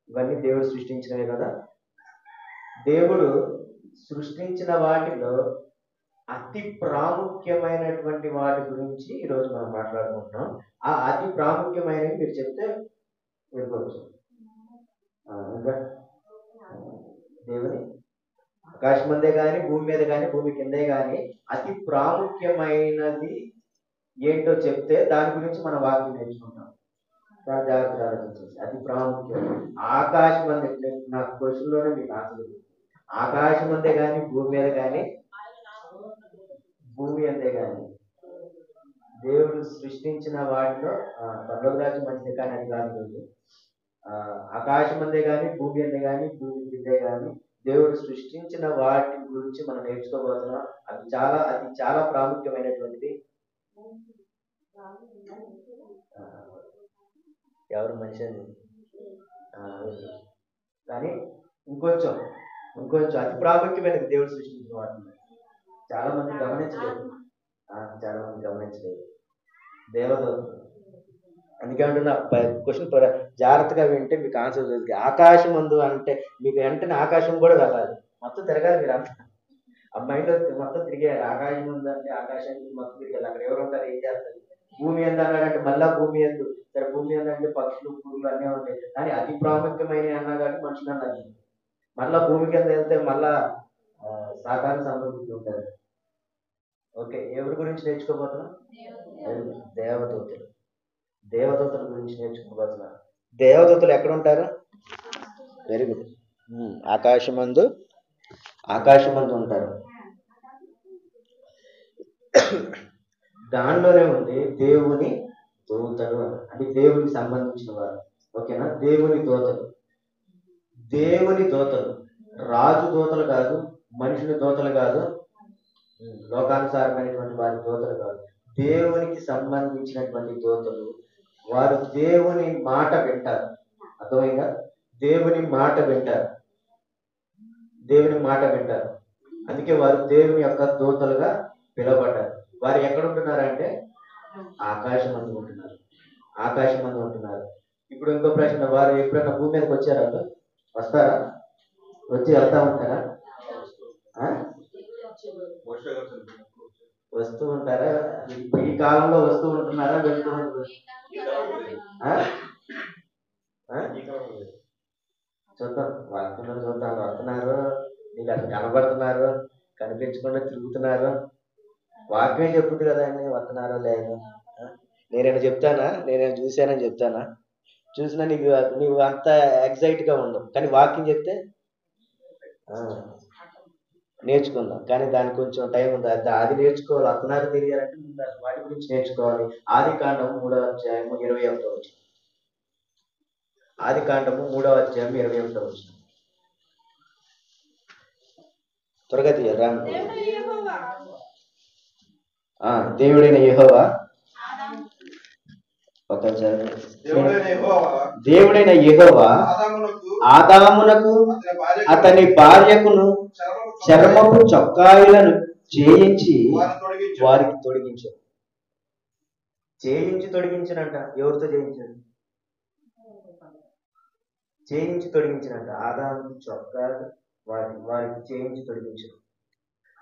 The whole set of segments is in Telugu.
ఇవన్నీ దేవుడు సృష్టించినవే కదా. దేవుడు సృష్టించిన వాటిలో అతి ప్రాముఖ్యమైనటువంటి వాటి గురించి ఈరోజు మనం మాట్లాడుకుంటున్నాం. ఆ అతి ప్రాముఖ్యమైనవి మీరు చెప్తే వెళ్ళిపోవచ్చు. ఇంకా దేవుని ఆకాశం అందే కానీ, భూమి మీద కానీ, భూమి కిందే కానీ అతి ప్రాముఖ్యమైనది ఏంటో చెప్తే దాని గురించి మన వాక్యం నేర్చుకుంటాం. చాలా జాగ్రత్తగా ఆలోచించేసి అతి ప్రాముఖ్యం. ఆకాశం అందే, నా క్వశ్చన్లోనే మీకు ఆన్సర్. ఆకాశం అందే కానీ, భూమి మీద కానీ, భూమి అంతే కానీ దేవుడు సృష్టించిన వాటిలో పర్లోకరాజ్యం మంచిదే కానీ అది కాదు. ఆకాశం అందే కానీ, భూమి అందే కానీ, భూమి కిందే కానీ దేవుడు సృష్టించిన వాటి గురించి మనం నేర్చుకోబోతున్నాం. అది చాలా ప్రాముఖ్యమైనటువంటిది. ఎవరు మనిషి కానీ ఇంకొంచెం అతి ప్రాముఖ్యమైనది దేవుడు సృష్టించిన వాటిని చాలా మంది గమనించలేదు. దేవదూతలు. అందుకే అంటున్నా, క్వశ్చన్ జాగ్రత్తగా వింటే మీకు ఆన్సర్ దొరికి. ఆకాశం అందు అంటే మీకు వెంటనే ఆకాశం కూడా వెళ్ళాలి, మొత్తం తిరగాలి. మీరు అంత ఆ మైండ్ మొత్తం తిరిగేయాలి. ఆకాశం ఉంది అంటే ఆకాశానికి మొత్తం తిరిగాలి. అక్కడ ఎవరు ఉంటారు, ఏం చేస్తారు? భూమి ఎంత అన్నాడంటే మళ్ళా భూమి ఎందు. సరే, భూమి ఏంటంటే పక్షులు, పురుగులు అన్నీ ఉంటాయి. కానీ అతి ప్రాముఖ్యమైన అన్నా కాబట్టి మనుషులు అన్నది. మళ్ళా భూమి కింద వెళ్తే మళ్ళా సాకార సంబంధించి ఉంటారు. ఓకే, ఎవరి గురించి నేర్చుకోబోతున్నాం? దేవదూతల గురించి నేర్చుకోబోతున్నారు. దేవదూతలు ఎక్కడ ఉంటారు? Very good. ఆకాశమందు ఉంటారు. దానిలోనే ఉంది దేవుని దూతలు అంటే దేవునికి సంబంధించిన వారు. ఓకేనా? దేవుని దూతలు రాజు దూతలు కాదు, మనుషుల దూతలు కాదు, లోకానుసారమైనటువంటి వారి దూతలు కాదు. దేవునికి సంబంధించినటువంటి దూతలు. వారు దేవుని మాట వింటారు. అర్థమైందా? దేవుని మాట వింటారు. అందుకే వారు దేవుని యొక్క దూతలుగా పిలువబడ్డారు. వారు ఎక్కడ ఉంటున్నారంటే ఆకాశమందు ఉంటున్నారు. ఇప్పుడు ఇంకో ప్రశ్న, వారు ఎప్పుడైనా భూమి మీదకి వచ్చారా? వస్తారా? వచ్చి వెళ్తా ఉంటారా? వస్తూ ఉంటారా? ఈ కాలంలో వస్తూ ఉంటున్నారా, వెళ్తూ ఉంటున్నారా? చూద్దాం, వస్తున్నారు. నీకు అసలు కనబడుతున్నారు, కనిపించకుండా తిరుగుతున్నారు. వాక్యమే చెప్పుద్ది కదా అండి, వస్తున్నారో లేదు. నేనేమైనా చెప్తానా? నేనేమైనా చూశానని చెప్తానా? చూసినా నీవు అంత ఎగ్జైట్గా ఉండవు. కానీ వాక్యం చెప్తే నేర్చుకుందాం. కానీ దానికి కొంచెం టైం ఉంది. అది నేర్చుకోవాలి. వస్తున్నారు తెలియాలంటే ముందు వాటి గురించి నేర్చుకోవాలి. ఆదికాండము 3వ అధ్యాయము 21వ వచనం. ఆదికాండము 3వ అధ్యాయం 21వ వచనం. త్వరగా తీయాలి. దేవుడైన యెహోవా ఆదామునకు అతని భార్యకును చర్మపు చొక్కాయిలను చేయించి వారికి తొడిగించాడు. తొడిగించినంట. ఎవరితో చేయించాడు? తొడిగించినంట. ఆదాము చొక్కాలు వారికి చేయించి తొడిగించాడు.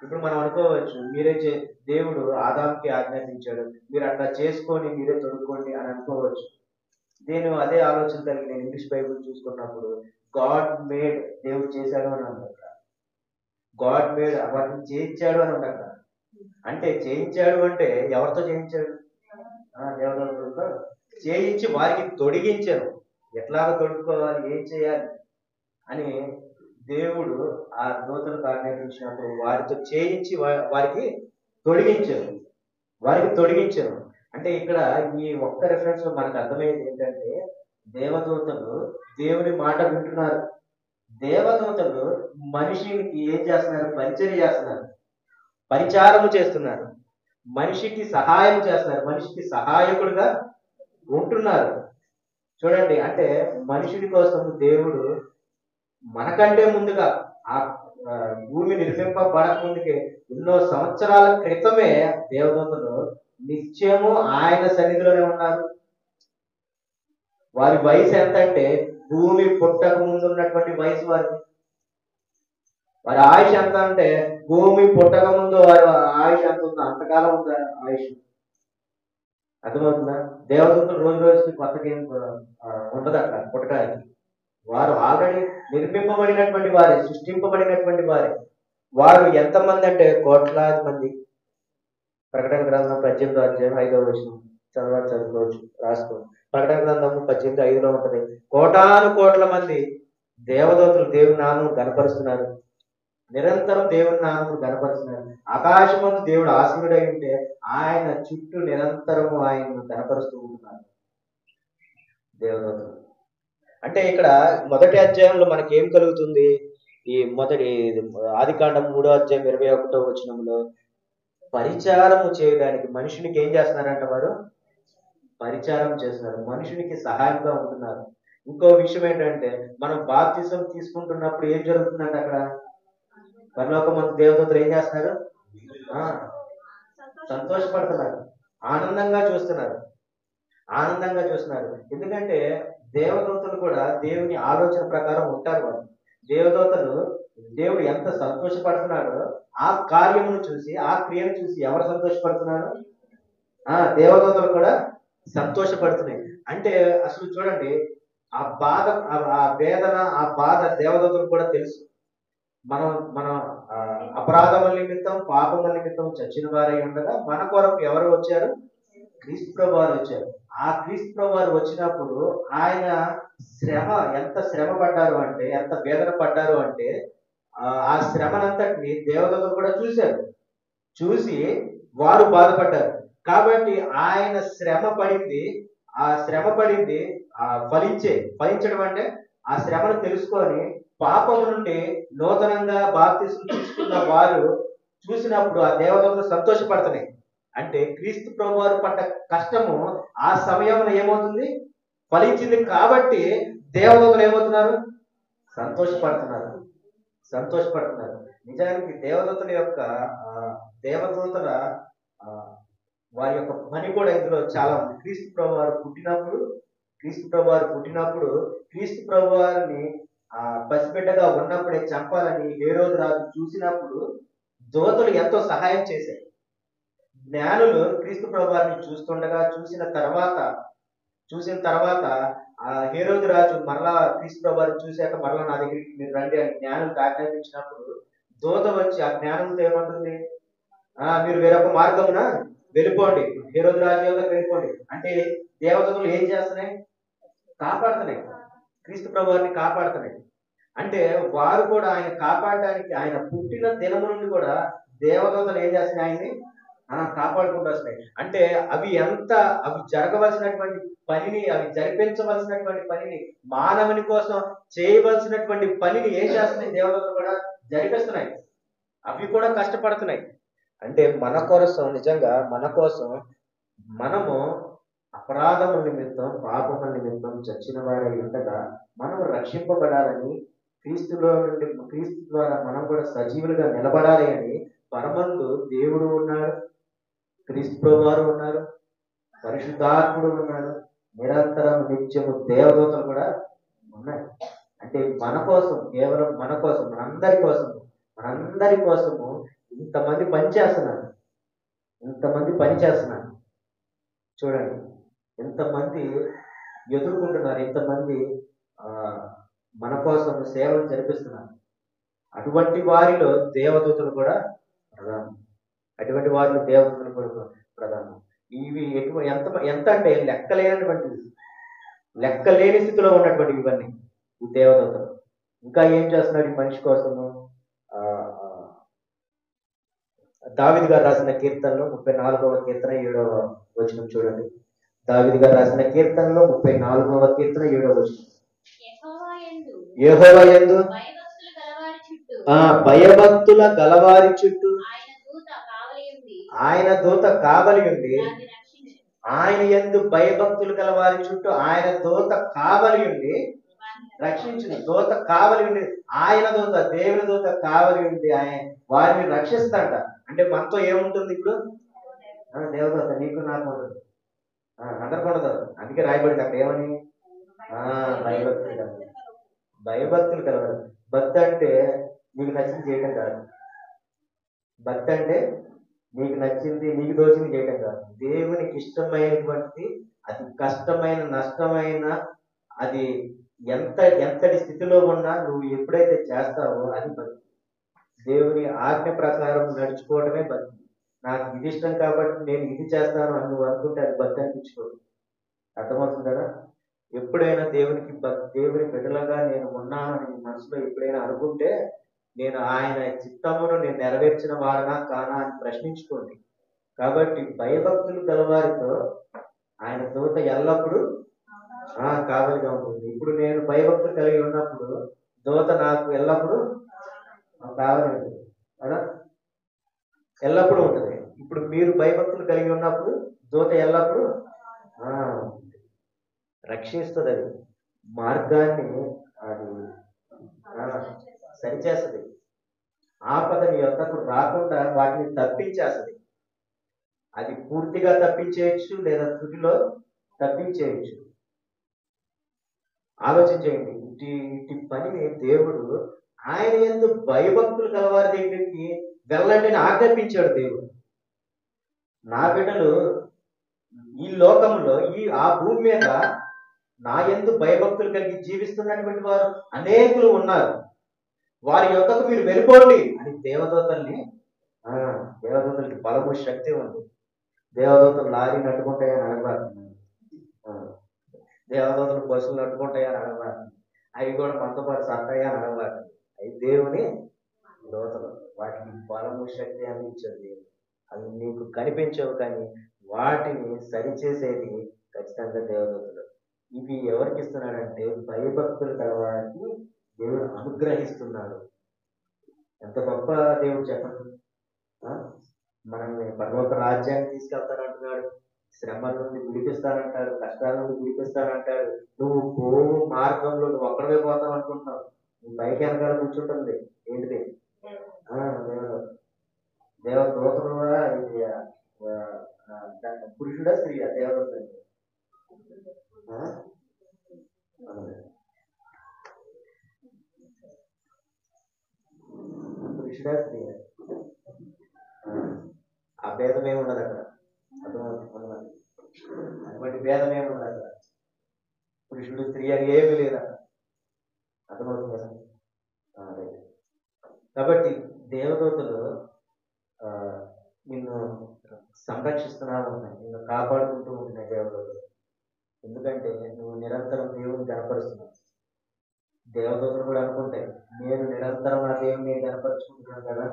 ఇప్పుడు మనం అనుకోవచ్చు, దేవుడు ఆదాముకి ఆజ్ఞాపించాడు, మీరు అట్లా చేసుకొని మీరే తొడుక్కోండి అని అనుకోవచ్చు. అదే ఆలోచన కలిగి నేను ఇంగ్లీష్ బైబుల్ చూసుకున్నప్పుడు గాడ్ మేడ్, దేవుడు చేశాడు అని ఉంది అక్కడ. గాడ్ మేడ్, వాటిని చేయించాడు అని ఉంది అక్కడ. అంటే చేయించాడు అంటే ఎవరితో చేయించాడు? దేవతలతో చేయించి వారికి తొడిగించారు. ఎట్లాగ తొడుక్కోవాలి, ఏం చేయాలి అని దేవుడు ఆ దూతలకు ఆజ్ఞాపించినప్పుడు వారితో చేయించి వారికి తొడిగించారు. అంటే ఇక్కడ ఈ ఒక్క రెఫరెన్స్ లో మనకు అర్థమయ్యేది ఏంటంటే, దేవదూతలు దేవుని మాట వింటున్నారు. దేవదూతలు మనిషికి ఏం చేస్తున్నారు? పరిచారము చేస్తున్నారు. మనిషికి సహాయం చేస్తున్నారు. మనిషికి సహాయకుడుగా ఉంటున్నారు. చూడండి, అంటే మనుషుడి కోసం దేవుడు మనకంటే ముందుగా ఆ భూమి నిర్మింపబడక ముందుకే ఎన్నో సంవత్సరాల క్రితమే దేవదూతలు నిత్యము ఆయన సన్నిధిలోనే ఉన్నారు. వారి వయసు ఎంత అంటే భూమి పుట్టక ముందు ఉన్నటువంటి వయసు వారికి. వారి ఆయుష్ ఎంత అంటే భూమి పుట్టక ముందు వారి ఆయుష్ ఎంత ఉందో అంతకాలం ఉందా ఆయుష్. అర్థమవుతుందా? దేవదూతలు రోజు రోజుకి కొత్తగా ఏం ఉండదు అక్కడ పుట్టడానికి. వారు ఆల్రెడీ నిర్మింపబడినటువంటి వారే, సృష్టింపబడినటువంటి వారే. వారు ఎంతమంది అంటే కోట్లాది మంది. ప్రకటన గ్రంథం 18వ అధ్యాయం 5వ వచనం చదువుకోవచ్చు, రాసుకోవచ్చు. ప్రకటన గ్రంథం 18:5లో ఉంటది. కోటాను కోట్ల మంది దేవదూతలు దేవుని నామం కనపరుస్తున్నారు, నిరంతరం దేవుని నామం కనపరుస్తున్నారు. ఆకాశమందు దేవుడు ఆసీనుడై ఉంటే ఆయన చుట్టూ నిరంతరము ఆయనను కనపరుస్తూ ఉంటున్నారు దేవదూతలు. అంటే ఇక్కడ మొదటి అధ్యాయంలో మనకి ఏం కలుగుతుంది? ఈ మొదటి ఆదికాండం 3వ అధ్యాయం 21వ వచనంలో పరిచారము చేయడానికి మనుషునికి ఏం చేస్తున్నారంట? వారు పరిచారం చేస్తున్నారు, మనుషునికి సహాయంగా ఉంటున్నారు. ఇంకో విషయం ఏంటంటే మనం బాప్తిజం తీసుకుంటున్నప్పుడు ఏం జరుగుతుందంటే అక్కడ పరలోకమందు దేవదూతలు ఏం చేస్తున్నారు? సంతోషపడుతున్నారు, ఆనందంగా చూస్తున్నారు, ఆనందంగా చూస్తున్నారు. ఎందుకంటే దేవదూతలు కూడా దేవుని ఆలోచన ప్రకారం ఉంటారు. వాళ్ళు దేవదూతలు దేవుడు ఎంత సంతోషపడుతున్నాడో ఆ కార్యమును చూసి, ఆ క్రియను చూసి ఎవరు సంతోషపడుతున్నారు? దేవదూతలు కూడా సంతోషపడుతున్నాయి. అంటే అసలు చూడండి, ఆ బాధ, ఆ వేదన, ఆ బాధ దేవదూతలు కూడా తెలుసు. మనం అపరాధముల నిమిత్తం, పాపముల నిమిత్తం చచ్చిన వారై ఉండగా మన కొరకు ఎవరు వచ్చారు? క్రీస్తు ప్రభు వారు వచ్చారు. ఆ క్రీస్తు ప్రభు వారు వచ్చినప్పుడు ఆయన ఎంత శ్రమ పడ్డారు అంటే, ఎంత వేదన పడ్డారు అంటే ఆ శ్రమనంతటిని దేవదూతలు కూడా చూశారు. చూసి వారు బాధపడ్డారు. కాబట్టి ఆయన శ్రమ పడింది, ఆ శ్రమ పడింది ఫలించడం అంటే ఆ శ్రమను తెలుసుకొని పాపము నుండి నూతనంగా బాప్తిసం తీసుకున్న వారు చూసినప్పుడు ఆ దేవదూతలు సంతోషపడుతున్నాయి. అంటే క్రీస్తు ప్రభు వారు పడ్డ కష్టము ఆ సమయంలో ఏమవుతుంది? ఫలించింది. కాబట్టి దేవదూతలు ఏమవుతున్నారు? సంతోషపడుతున్నారు. నిజానికి దేవదూతల వారి యొక్క పని కూడా ఇందులో చాలా ఉంది. క్రీస్తు ప్రభు వారు పుట్టినప్పుడు క్రీస్తు ప్రభు వారిని పసిబిడ్డగా ఉన్నప్పుడే చంపాలని హేరోదు రాజు చూసినప్పుడు దూతలు ఎంతో సహాయం చేశాయి. జ్ఞానులు క్రీస్తు ప్రభు వారిని చూసిన తర్వాత ఆ హేరోదు రాజు మరలా క్రీస్తు ప్రభు వారిని చూశాక మరలా నా దగ్గరికి మీరు రండి అని జ్ఞానులకు ఆజ్ఞాపించినప్పుడు దూత వచ్చి ఆ జ్ఞానంతో ఏమంటుంది? మీరు వేరొక మార్గమున వెళ్ళిపోండి, హేరోదు రాజు దగ్గరికి వెళ్ళిపోండి అంటే దేవదూతలు ఏం చేస్తున్నాయి? కాపాడుతున్నాయి, క్రీస్తు ప్రభు వారిని కాపాడుతున్నాయి. అంటే వారు కూడా ఆయన కాపాడడానికి, ఆయన పుట్టిన దినము నుండి కూడా దేవదూతలు ఏం చేస్తున్నాయి? ఆయన్ని కాపాడుకుంటూ వస్తాయి. అంటే అవి జరగవలసినటువంటి పనిని, అవి జరిపించవలసినటువంటి పనిని, మానవుని కోసం చేయవలసినటువంటి పనిని ఏం చేస్తున్నాయి? దేవదూతలు కూడా జరిపిస్తున్నాయి. అవి కూడా కష్టపడుతున్నాయి. అంటే మన కోసం, నిజంగా మన కోసం మనము అపరాధముల నిమిత్తం, పాపముల నిమిత్తం చచ్చిన వారై ఉండగా మనం రక్షింపబడాలని, క్రీస్తు ద్వారా మనం కూడా సజీవులుగా నిలబడాలి అని పరమందు దేవుడు ఉన్నాడు, క్రీస్తు వారు ఉన్నారు, పరిశుద్ధాత్ముడు ఉన్నాడు, నిరంతరం నిత్యము దేవదూతలు కూడా ఉన్నాయి. అంటే మన కోసం, కేవలం మన కోసం, మనందరి కోసము ఇంతమంది పనిచేస్తున్నారు. చూడండి ఎంతమంది ఎదుర్కొంటున్నారు, ఎంతమంది మన కోసం సేవలు జరిపిస్తున్నారు. అటువంటి వారిలో దేవదూతలు కూడా ప్రధానం. ఇవి ఎంత అంటే లెక్కలేని స్థితిలో ఉన్నటువంటి ఇవన్నీ ఈ దేవదూతలు. ఇంకా ఏం చేస్తున్నాడు ఈ మనిషి కోసము? దావీదు గారు రాసిన కీర్తనలో 34వ కీర్తన 7వ వచనం చూడండి. దావీదు గారు రాసిన కీర్తనలో 34వ కీర్తన 7వ వచనం. యెహోవా యందు భయభక్తుల గలవారి చుట్టూ ఆయన దూత కావలి ఉంది. ఆయన యందు భయభక్తులు గలవారి చుట్టూ ఆయన దూత కావలి ఉండి రక్షించును. దూత కావలి ఉండి, ఆయన దూత, దేవుని దూత కావలి ఉండి ఆయన వారిని రక్షిస్తాడ. అంటే మనతో ఏముంటుంది ఇప్పుడు? దేవదూత నీకు నాకు ఉంటుంది, అందరికి ఉండదు. అందుకే రాయబడింది అక్కడ ఏమని? భయభక్తులు కలవాలి. భయభక్తులు కలవాలి. భక్తి అంటే నీకు నచ్చింది చేయటం కాదు. భక్తి అంటే నీకు నచ్చింది నీకు దోచింది చేయటం కాదు. దేవునికి ఇష్టమైనటువంటిది, అది కష్టమైన నష్టమైన, అది ఎంతటి స్థితిలో ఉన్నా నువ్వు ఎప్పుడైతే చేస్తావో అది భక్తి. దేవుని ఆజ్ఞ ప్రకారం నడుచుకోవడమే భక్తి. నాకు ఇది ఇష్టం కాబట్టి నేను ఇది చేస్తాను అని నువ్వు అనుకుంటే అది భక్తి అనిపించుకోదు. అర్థమవుతుంది కదా? ఎప్పుడైనా దేవుని బిడ్డలుగా నేను ఉన్నాను అని నీ మనసులో ఎప్పుడైనా అనుకుంటే, నేను ఆయన చిత్తమును నేను నెరవేర్చిన వాడనా కానా అని ప్రశ్నించుకోండి. కాబట్టి భయభక్తులు గలవారితో ఆయన దూత ఎల్లప్పుడూ కావలిగా ఉంటుంది. ఇప్పుడు నేను భయభక్తులు కలిగి ఉన్నప్పుడు దూత నాకు ఎల్లప్పుడూ కావలి ఉంటుంది కదా, ఎల్లప్పుడూ ఉంటుంది. ఇప్పుడు మీరు భయభక్తులు కలిగి ఉన్నప్పుడు దూత ఎల్లప్పుడూ రక్షిస్తుంది. అది మార్గాన్ని అది సరిచేస్తుంది. ఆపద నీ యొద్దకు రాకుండా వాటిని తప్పించేస్తుంది. అది పూర్తిగా తప్పించేయచ్చు, లేదా తుదిలో తప్పించేయచ్చు. ఆలోచించేయండి. ఇటు పనిని దేవుడు ఆయన యందు భయభక్తులు కలవారి దగ్గరికి వెళ్ళండి అని ఆజ్ఞాపించాడు. దేవుడు నా బిడ్డలు ఈ లోకంలో ఆ భూమి మీద నా యందు భయభక్తులు కలిగి జీవిస్తున్నటువంటి వారు అనేకులు ఉన్నారు. వారి యొద్దకు మీరు వెళ్ళిపోండి అని దేవదూతల్ని దేవదూతలకి బలము శక్తి ఉంది. దేవదూతలు లారీని అడ్డుకుంటాయని అడగబారు. దేవదూతలు బస్సులు అడ్డుకుంటాయని అడగబారు. అవి కూడా మనతో పాటు సత్తాయని అడగబారు. అవి దేవుని దూతలు. వాటికి బలము శక్తి అని ఇచ్చాడు దేవుడు. అవి నీకు కనిపించవు, కానీ వాటిని సరిచేసేది ఖచ్చితంగా దేవదూతలు. ఇవి ఎవరికి ఇస్తున్నాడంటే భయభక్తులు కలవారికి దేవుడు అనుగ్రహిస్తున్నాడు. ఎంత గొప్ప దేవుడు చెప్పండి. మనల్ని పరలోక రాజ్యాన్ని తీసుకెళ్తానంటున్నాడు. శ్రమ నుండి విడిపిస్తానంటాడు, కష్టాల నుండి విడిపిస్తానంటాడు. నువ్వు పోవు మార్గంలో నువ్వు ఒక్కడే పోతావు అనుకుంటున్నావు. నీ పైకి వెనకాల కూర్చుంటుంది ఏంటిది? దేవదూతలు పురుషుడా స్త్రీయా? దేవదూత పురుషుడా స్త్రీయా? ఆ భేదం ఏముండదు అక్కడ. అర్థమవుతుంది. అటువంటి భేదం ఏముండదు అక్కడ. పురుషుడు స్త్రీ అని ఏమీ లేదు అక్కడ. అర్థమవుతుంది కదా? కాబట్టి దేవదూతలు నిన్ను సంరక్షిస్తున్నా ఉన్నాయి, నిన్ను కాపాడుకుంటూ ఉంటున్నాయి దేవదూతలు. ఎందుకంటే నువ్వు నిరంతరం దేవుని కనపరుస్తున్నావు. దేవదూతలు కూడా అనుకుంటాయి, నేను నిరంతరం నా దేవుని కనపరుచుకుంటున్నాను కదా,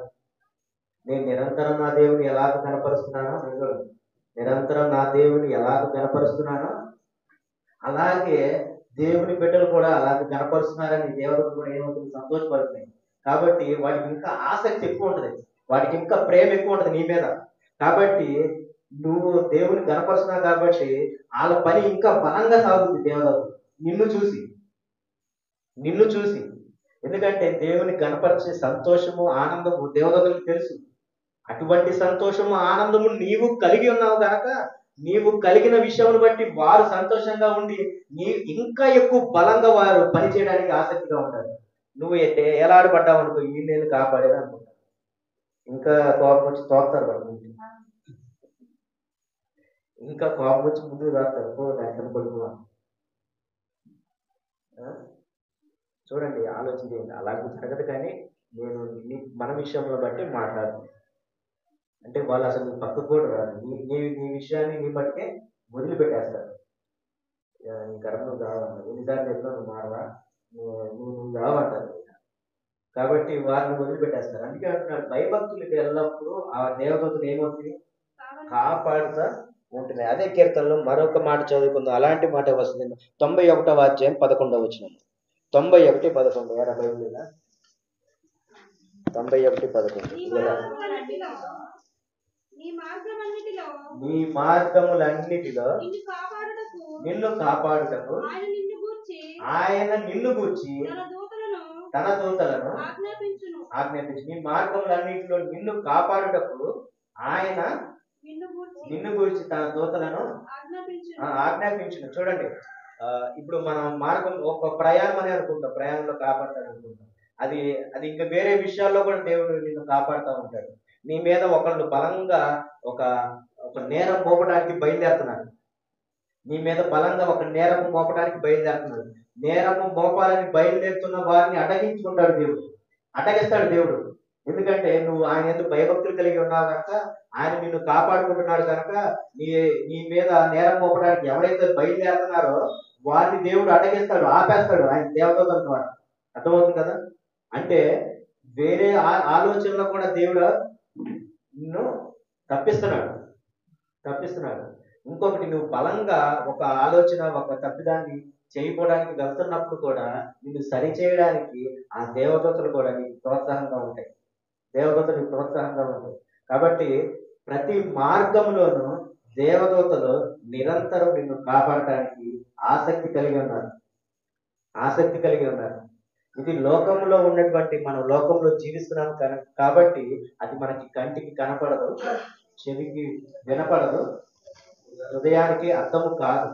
నేను నిరంతరం నా దేవుని ఎలాగ కనపరుస్తున్నానో, నిరంతరం నా దేవుని ఎలాగ కనపరుస్తున్నానో అలాగే దేవుని బిడ్డలు కూడా అలాగే కనపరుస్తున్నారని దేవదూతలు కూడా ఏమవుతుంది? సంతోషపడుతున్నాయి. కాబట్టి వాటికి ఇంకా ఆసక్తి ఎక్కువ ఉంటుంది, వాటికి ఇంకా ప్రేమ ఎక్కువ ఉంటుంది నీ మీద. కాబట్టి నువ్వు దేవుని కనపరుస్తున్నావు కాబట్టి వాళ్ళ పని ఇంకా బలంగా సాగుతుంది. దేవదూతలు నిన్ను చూసి ఎందుకంటే దేవుని కనపరిచే సంతోషము ఆనందము దేవదూతలకు తెలుసు. అటువంటి సంతోషము ఆనందము నీవు కలిగి ఉన్నావు కనుక నీవు కలిగిన విషయమును బట్టి వారు సంతోషంగా ఉండి ఇంకా ఎక్కువ బలంగా వారు పనిచేయడానికి ఆసక్తిగా ఉంటారు. నువ్వు ఎలాడబడ్డావు అనుకో, ఈ నేను కాపాడేది అనుకుంటా, ఇంకా కోపం వచ్చి తోస్తారు వాళ్ళు, ఇంకా కోపం వచ్చి ముందుకు రాస్తారు. దాని పడుకున్నా చూడండి, ఆలోచన చేయండి. అలాగే జరగదు. కానీ నేను మన విషయంలో బట్టి మాట్లాడుతున్నాను. అంటే వాళ్ళు అసలు పక్కకు కూడా రాదు. నీ విషయాన్ని నీ బట్టే వదిలిపెట్టేస్తారు. నీ కర్మ నువ్వు కావాలన్నా ఎన్నిసార్లు చెప్పినా నువ్వు మారవా, నువ్వు కావంటారు. కాబట్టి వారిని వదిలిపెట్టేస్తారు. అందుకే అంటున్నాడు, భయభక్తులకి ఎల్లప్పుడూ ఆ దేవదూతలు ఏమవుతుంది? కాపాడుతా ఉంటున్నాయి. అదే కీర్తనలో మరొక మాట చదువుకుందాం. అలాంటి మాట వస్తుంది. 91వ అధ్యాయం 11వ వచనం. 91:11 ఏరా బైబిల్? 91:11. నీ మార్గములన్నిటిలో నిన్ను కాపాడుటకు ఆయన నిన్ను గూర్చి తన దూతలను ఆజ్ఞాపించు. నీ మార్గములన్నిటిలో నిన్ను కాపాడుటకు ఆయన నిన్ను గూర్చి తన దూతలను ఆజ్ఞాపించును. చూడండి, ఇప్పుడు మనం మార్గం ఒక ప్రయాణం అని అనుకుంటాం, ప్రయాణంలో కాపాడతాడు అనుకుంటాం. అది అది ఇంకా వేరే విషయాల్లో కూడా దేవుడు నిన్ను కాపాడుతూ ఉంటాడు. నీ మీద ఒకళ్ళు బలంగా ఒక ఒక నేరం మోపడానికి బయలుదేరుతున్నారు. నీ మీద బలంగా ఒక నేరము మోపడానికి బయలుదేరుతున్నాడు. నేరము మోపాలని బయలుదేరుతున్న వారిని అడ్డగించుకుంటాడు దేవుడు, అడ్డగిస్తాడు దేవుడు. ఎందుకంటే నువ్వు ఆయన ఎందుకు భయభక్తులు కలిగి ఉన్నావు కనుక, ఆయన నిన్ను కాపాడుకుంటున్నాడు కనుక, నీ నీ మీద నేరం మోపడానికి ఎవరైతే బయలుదేరుతున్నారో వారిని దేవుడు అడ్డగిస్తాడు, ఆపేస్తాడు ఆయన దేవదూతల ద్వారా. అర్థమవుతుంది కదా? అంటే వేరే ఆలోచనలో కూడా దేవుడు నిన్ను తప్పిస్తున్నాడు, తప్పిస్తున్నాడు. ఇంకొకటి, నువ్వు బలంగా ఒక ఆలోచన ఒక తప్పిదాన్ని చేయకపోవడానికి వెళ్తున్నప్పుడు కూడా నిన్ను సరి చేయడానికి ఆ దేవదూతలు కూడా నీకు ప్రోత్సాహంగా ఉంటాయి, దేవదూతలు నీకు ప్రోత్సాహంగా ఉంటాయి. కాబట్టి ప్రతి మార్గంలోనూ దేవదూతలు నిరంతరం నిన్ను కాపాడటానికి ఆసక్తి కలిగి ఉన్నారు, ఆసక్తి కలిగి ఉన్నారు. ఇది లోకంలో ఉన్నటువంటి, మనం లోకంలో జీవిస్తున్నాం కాబట్టి అది మనకి కంటికి కనపడదు, చెవికి వినపడదు, హృదయానికి అర్థము కాదు.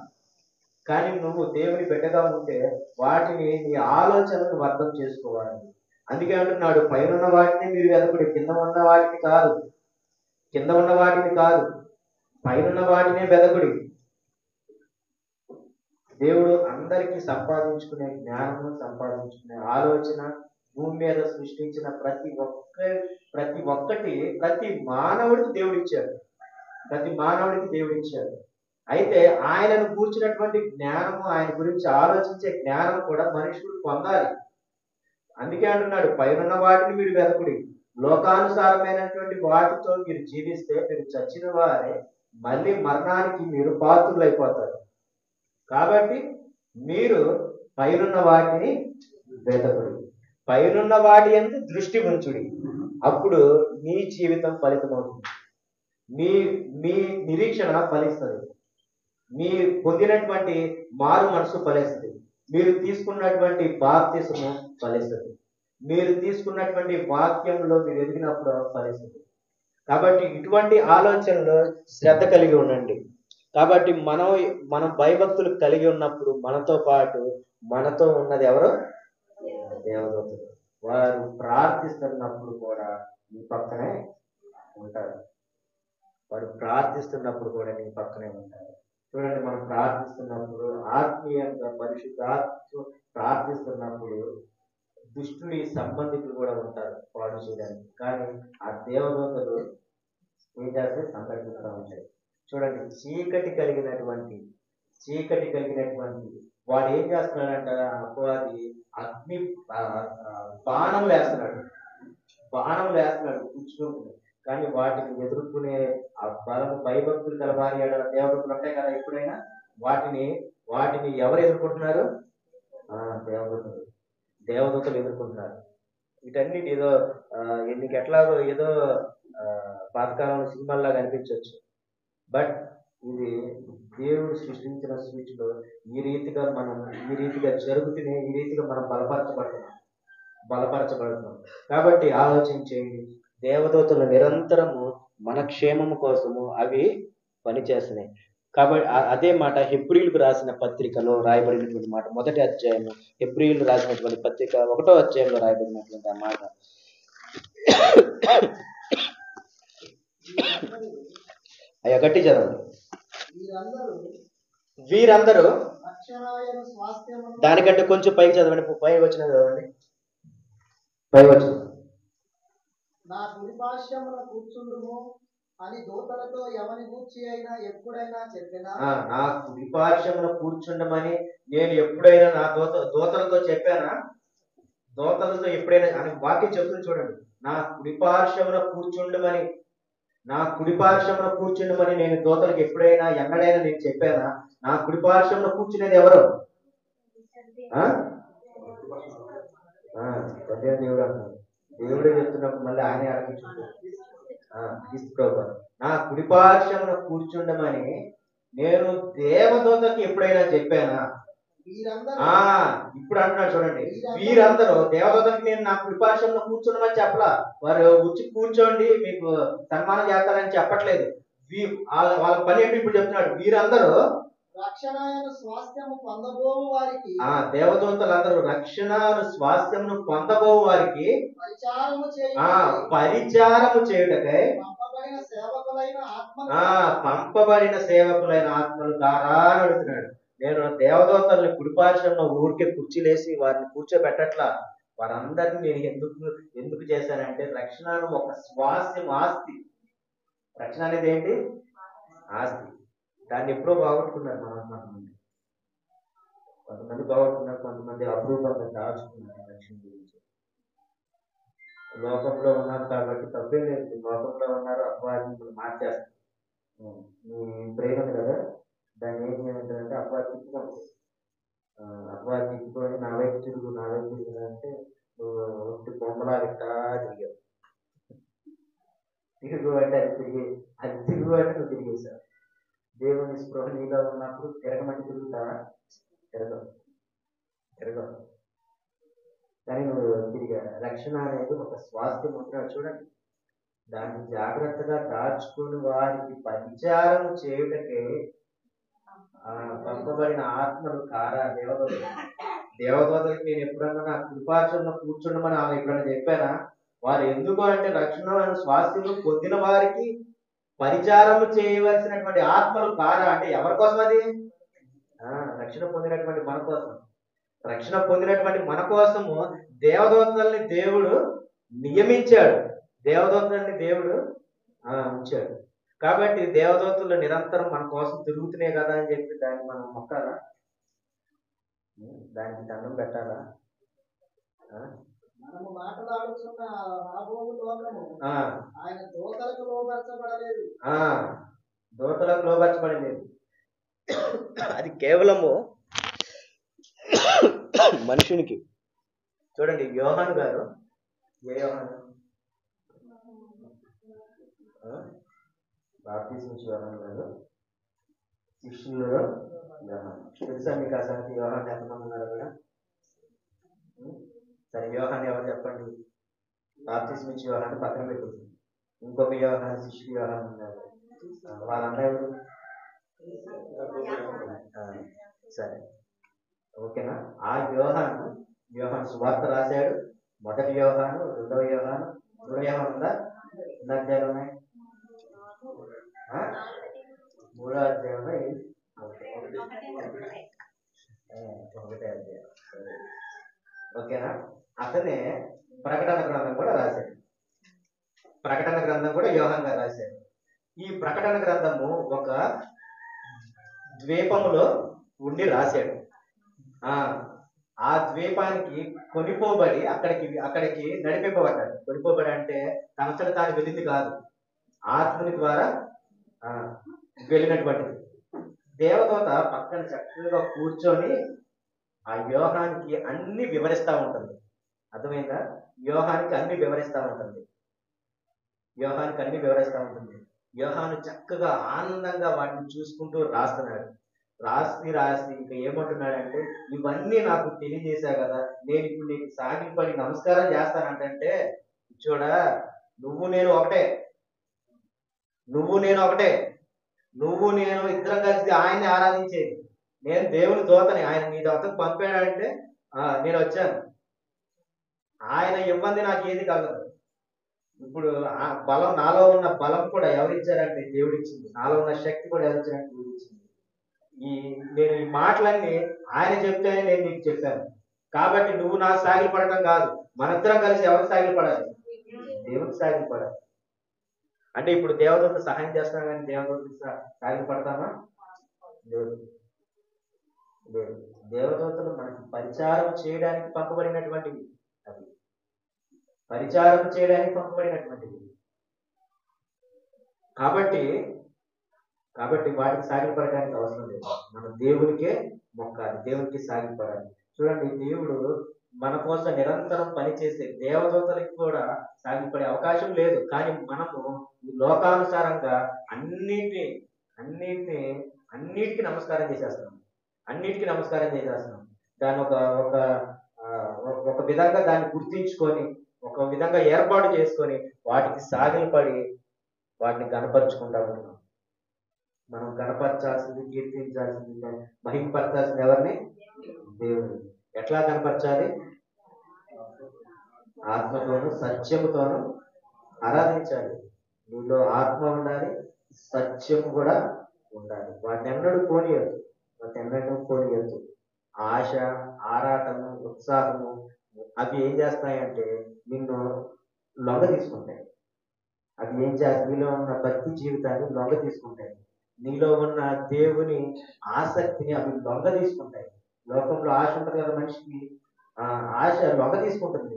కానీ నువ్వు దేవుని బిడ్డగా ఉంటే వాటిని నీ ఆలోచనను అర్థం చేసుకోవాలి. అందుకే అంటున్నాడు, పైన వాటిని మీరు వెదకుడి, కింద ఉన్న వాటిని కాదు, కింద ఉన్న వాటిని కాదు, పైన వాటినే వెదకుడి. దేవుడు అందరికీ సంపాదించుకునే జ్ఞానము, సంపాదించుకునే ఆలోచన, భూమి మీద సృష్టించిన ప్రతి ఒక్కటి ప్రతి మానవుడికి దేవుడు ఇచ్చాడు, ప్రతి మానవుడికి దేవుడు ఇచ్చాడు. అయితే ఆయనను కూర్చున్నటువంటి జ్ఞానము, ఆయన గురించి ఆలోచించే జ్ఞానం కూడా మనుషులు పొందాలి. అందుకే అంటున్నాడు, పైన వాటిని మీరు వెదకుడి, లోకానుసారమైనటువంటి వాటితో మీరు జీవిస్తే మీరు చచ్చిన వారే, మళ్ళీ మరణానికి మీరు పాత్రులు అయిపోతారు. కాబట్టి మీరు పైనున్న వాటిని వెదకుడి, పైనున్న వాటి యందు దృష్టి ఉంచుడి, అప్పుడు మీ జీవితం ఫలితమవుతుంది, మీ మీ నిరీక్షణ ఫలిస్తుంది, మీ పొందినటువంటి మారు మనసు ఫలిస్తుంది, మీరు తీసుకున్నటువంటి బాప్తిసము ఫలిస్తుంది, మీరు తీసుకున్నటువంటి వాక్యంలో మీరు ఎదిగినప్పుడు ఫలిస్తుంది. కాబట్టి ఇటువంటి ఆలోచనలో శ్రద్ధ కలిగి ఉండండి. కాబట్టి మనం భయభక్తులు కలిగి ఉన్నప్పుడు మనతో పాటు మనతో ఉన్నది ఎవరు? దేవదూతలు. వారు ప్రార్థిస్తున్నప్పుడు కూడా నీ పక్కనే ఉంటారు, వారు ప్రార్థిస్తున్నప్పుడు కూడా నీ పక్కనే ఉంటారు. చూడండి, మనం ప్రార్థిస్తున్నప్పుడు ఆత్మీయంగా పరిశుద్ధాత్మ ప్రార్థిస్తున్నప్పుడు దుష్టుడి సంబంధికులు కూడా ఉంటారు పాడు చేయడానికి, కానీ ఆ దేవదూతలు ఏం చేస్తే సంరక్షిస్తూ ఉంటాయి. చూడండి, చీకటి కలిగినటువంటి వాడు ఏం చేస్తున్నాడంట? అపవాది అగ్ని బాణములు వేస్తున్నాడు కూర్చుకుంటుంది. కానీ వాటిని ఎదుర్కొనే ఆ బలము, భయభక్తులు గల వారి దేవదూతలు ఉంటాయి కదా, ఎప్పుడైనా వాటిని ఎవరు ఎదుర్కొంటున్నారు? దేవదూతలు ఎదుర్కొంటున్నారు. వీటన్నిటి ఏదో నీకు ఎట్లాగో ఏదో పాతకాలంలో సినిమాల్లాగా అనిపించవచ్చు, బట్ ఇది దేవుడు సృష్టించిన సృష్టిలో ఈ రీతిగా జరుగుతూనే ఈ రీతిగా మనం బలపరచబడుతున్నాం. కాబట్టి ఆలోచన చేయండి, దేవదూతలు నిరంతరము మన క్షేమము కోసము అవి పనిచేస్తున్నాయి. కాబట్టి అదే మాట హెబ్రీయులకు రాసిన పత్రికలో రాయబడినటువంటి మాట, మొదటి అధ్యాయం హెబ్రీయులు రాసినటువంటి పత్రిక 1వ అధ్యాయంలో రాయబడినటువంటి ఆ మాట. అయ్యా గట్టి చదవండి. వీరందరూ దానికంటే కొంచెం పైకి చదవండి, పై వచ్చిన చదవండి, పై వచ్చిన. నా కుడిపార్శ్వమున కూర్చుండుము అని దూతలతో ఎవని గూర్చి అయినా ఎప్పుడైనా చెప్పినా, నా కుడిపార్శ్వమున కూర్చుండమని నేను ఎప్పుడైనా నా దూతలతో చెప్పానా? దూతలతో ఎప్పుడైనా అని వాక్యం చెప్తుంది చూడండి. నా కుడిపార్శ్వమున కూర్చుండమని నేను దూతలకు ఎప్పుడైనా ఎన్నడైనా నేను చెప్పానా? నా కుడిపార్శ్వమున కూర్చునేది ఎవరు? దేవుడు అన్నాడు. దేవుడే చెప్తున్నప్పుడు మళ్ళీ ఆయనే అడిగించుకుంటాడు. నా కుడిపార్శ్వమున కూర్చుండమని నేను దేవదూతకి ఎప్పుడైనా చెప్పానా? ఇప్పుడు అంటున్నాడు చూడండి, వీరందరూ దేవదూతకి నేను నా కుడిపార్శ్వంలో కూర్చుండమని చెప్పలా, వారు వచ్చి కూర్చోండి మీకు సన్మానం చేస్తారని చెప్పట్లేదు. వాళ్ళ పని ఏంటి ఇప్పుడు చెప్తున్నాడు, వీరందరూ రక్షణను స్వాస్థ్యము పొందబోవు వారికి దేవదూతలందరూ రక్షణను స్వాస్థ్యమును పొందబో వారికి పరిచారము పరిచారము చేయుటకై పంపబడిన సేవకులైన ఆత్మలు పంపబడిన సేవకులైన ఆత్మలు ద్వారా అడుగుతున్నాడు. నేను దేవదూతల్ని కుడిపార్శ్వంలో ఊరికే కుర్చీలేసి వారిని కూర్చోబెట్టట్లా. వారందరినీ నేను ఎందుకు చేశానంటే రక్షణను ఒక స్వాస్థ్యం, ఆస్తి. రక్షణ అనేది ఏంటి? ఆస్తి. దాన్ని ఎప్పుడో బాగొట్టుకున్నారు కొంతమంది బాగొట్టుకున్నారు, కొంతమంది అప్రూపంగా దాచుకున్నారు రక్షణ గురించి. లోకంలో ఉన్నారు కాబట్టి తప్పే లేదు. లోకంలో ఉన్నారు, అపవాదిని మార్చేస్తారు. నీ బ్రెయిన్ ఉంది కదా, దాన్ని ఏం చేయాలంటే అపవాది తిప్పుకోండి. అపవాది తిప్పుకొని నా వైపు తిరుగుతుందంటే నువ్వు ఒంటి బొమ్మలా పెట్టా తిరిగావు. తిరుగు అంటే అది తిరుగు అంటే నువ్వు తిరిగేశావు. దేవుని స్పృహ నీలో ఉన్నప్పుడు తిరగమంటే తిరుగుతావా? తిరగవు. కానీ నువ్వు తిరిగా. రక్షణ అనేది ఒక స్వాస్థ్యం ఉంటున్నాడు చూడండి. దాన్ని జాగ్రత్తగా దాచుకుని వారికి పరిచారం చేయుటకే పంపబడిన ఆత్మలు కారా దేవదూతలకి నేను ఎప్పుడన్నా నా కృపాచరణ కూర్చుండమని ఆమె ఎప్పుడన్నా చెప్పానా? వారు ఎందుకు అంటే రక్షణ స్వాస్థ్యము పొందిన వారికి పరిచారము చేయవలసినటువంటి ఆత్మలు కారా అంటే ఎవరి కోసం అది? రక్షణ పొందినటువంటి మన కోసం. రక్షణ పొందినటువంటి మన కోసము దేవదూతల్ని దేవుడు నియమించాడు. దేవదూతల్ని దేవుడు ఉంచాడు. కాబట్టి దేవదూతలు నిరంతరం మన కోసం తిరుగుతున్నాయి కదా అని చెప్పి దాన్ని మనం మొక్కాలా? దానికి దండం పెట్టాలా? మనము మాట్లాడుతున్న రాబోవు లోకము ఆయన దూతలకు లోబరచబడలేదు. దూతలకు లోబరచబడలేదు. అది కేవలము మనుషునికి. చూడండి, యోహాను గారు, ఏ యోహాను? బాప్తిస్మం యోహాను గారు శిష్యులు యోహాను. తెలుసా మీకు ఆ సంగతి? యోహాను ఎంతమంది ఉన్నారు కూడా? సరే, యోహాను ఎవరు చెప్పండి? బాప్తిస్మం యోహాను పక్కన పెట్టుకుంది. ఇంకొక యోహాను, శిష్యులు యోహాను ఉన్నారు. వాళ్ళందరూ సరే, ఓకేనా? ఆ యోహాను సువార్త రాశాడు. మొదటి యోహాను, రెండవ యోహాను, మూడో యోహాను ఉందా? ఎన్ని అధ్యాయాలు ఉన్నాయి? 3వ అధ్యాయంలో ఒకటే అధ్యాయం. ఓకేనా? అతనే ప్రకటన గ్రంథం కూడా రాశాడు. ప్రకటన గ్రంథం కూడా యోహాను గారు రాశాడు. ఈ ప్రకటన గ్రంథము ఒక ద్వీపములో ఉండి రాశాడు. ఆ ద్వీపానికి కొనిపోబడి అక్కడికి నడిపింపబడ్డాడు. కొనిపోబడి అంటే తనచట తాను వెళ్ళింది కాదు, ఆత్మని ద్వారా వెళ్ళినటువంటిది. దేవదూత పక్కన చక్కగా కూర్చొని ఆ యోహానికి అన్ని వివరిస్తూ ఉంటుంది. అర్థమైందా? యోహానికి అన్ని వివరిస్తూ ఉంటుంది. యోహాను చక్కగా ఆనందంగా వాటిని చూసుకుంటూ రాస్తున్నాడు. రాసి ఇంకా ఏమంటున్నాడంటే, ఇవన్నీ నాకు తెలియజేశా కదా, నేను ఇప్పుడు నీకు సాగిపడి నమస్కారం చేస్తానంటే, చూడా, నువ్వు నేను ఒకటే, నువ్వు నేను ఇద్దరం కలిసి ఆయన్ని ఆరాధించేది. నేను దేవుని దూతని, ఆయన నీ దూతకు పంపాడంటే నేను వచ్చాను. ఆయన ఇవ్వంది నాకు ఏది కలదు. ఇప్పుడు ఆ బలం, నాలో ఉన్న బలం కూడా ఎవరిచ్చారంటే దేవుడిచ్చింది. నాలో ఉన్న శక్తి కూడా ఎవరిచ్చారంటే దేవుడిచ్చింది. నేను ఈ మాటలన్నీ ఆయన చెప్తేనే నేను నీకు చెప్పాను. కాబట్టి నువ్వు నాకు సాగిలి పడటం కాదు, మనిద్దరం కలిసి ఎవరికి సాగిలి పడాలి? దేవుడికి సాగిలి పడాలి. అంటే ఇప్పుడు దేవదూత సహాయం చేస్తాం కానీ దేవదూతకి సాగిలి పడతామా? లేదు. దేవదూతలు మనకి పరిచారం చేయడానికి పంపబడినటువంటివి. అది పరిచారం చేయడానికి పంపబడినటువంటివి. కాబట్టి వాటికి సాగిపడడానికి అవసరం లేదు. మనం దేవునికే మొక్కాలి, దేవునికి సాగిపడాలి. చూడండి, దేవుడు మన కోసం నిరంతరం పనిచేసే దేవదూతలకి కూడా సాగిపడే అవకాశం లేదు. కానీ మనము లోకానుసారంగా అన్నిటికీ నమస్కారం చేసేస్తున్నాం. దాన్ని ఒక విధంగా దాన్ని గుర్తించుకొని, ఒక విధంగా ఏర్పాటు చేసుకొని వాటికి సాగిలపడి వాటిని కనపరుచుకుంటా ఉంటున్నాం. మనం కనపరచాల్సింది, కీర్తించాల్సింది, మహిమపరచాల్సింది ఎవరిని? దేవుడు. ఎట్లా కనపరచాలి? ఆత్మతోను సత్యముతోను ఆరాధించాలి. నీలో ఆత్మ ఉండాలి, సత్యము కూడా ఉండాలి. వాటినెన్నడూ పోనీయద్దు. ఆశ, ఆరాటము, ఉత్సాహము అవి ఏం చేస్తాయంటే నిన్ను లొంగ తీసుకుంటాయి. అవి ఏం చేస్తాయి? నీలో ఉన్న భక్తి జీవితాన్ని లొంగ తీసుకుంటాయి. నీలో ఉన్న దేవుని ఆసక్తిని అవి లొంగ తీసుకుంటాయి. లోకంలో ఆశ ఉంటుంది కదా మనిషికి, ఆ ఆశ లొంగ తీసుకుంటుంది.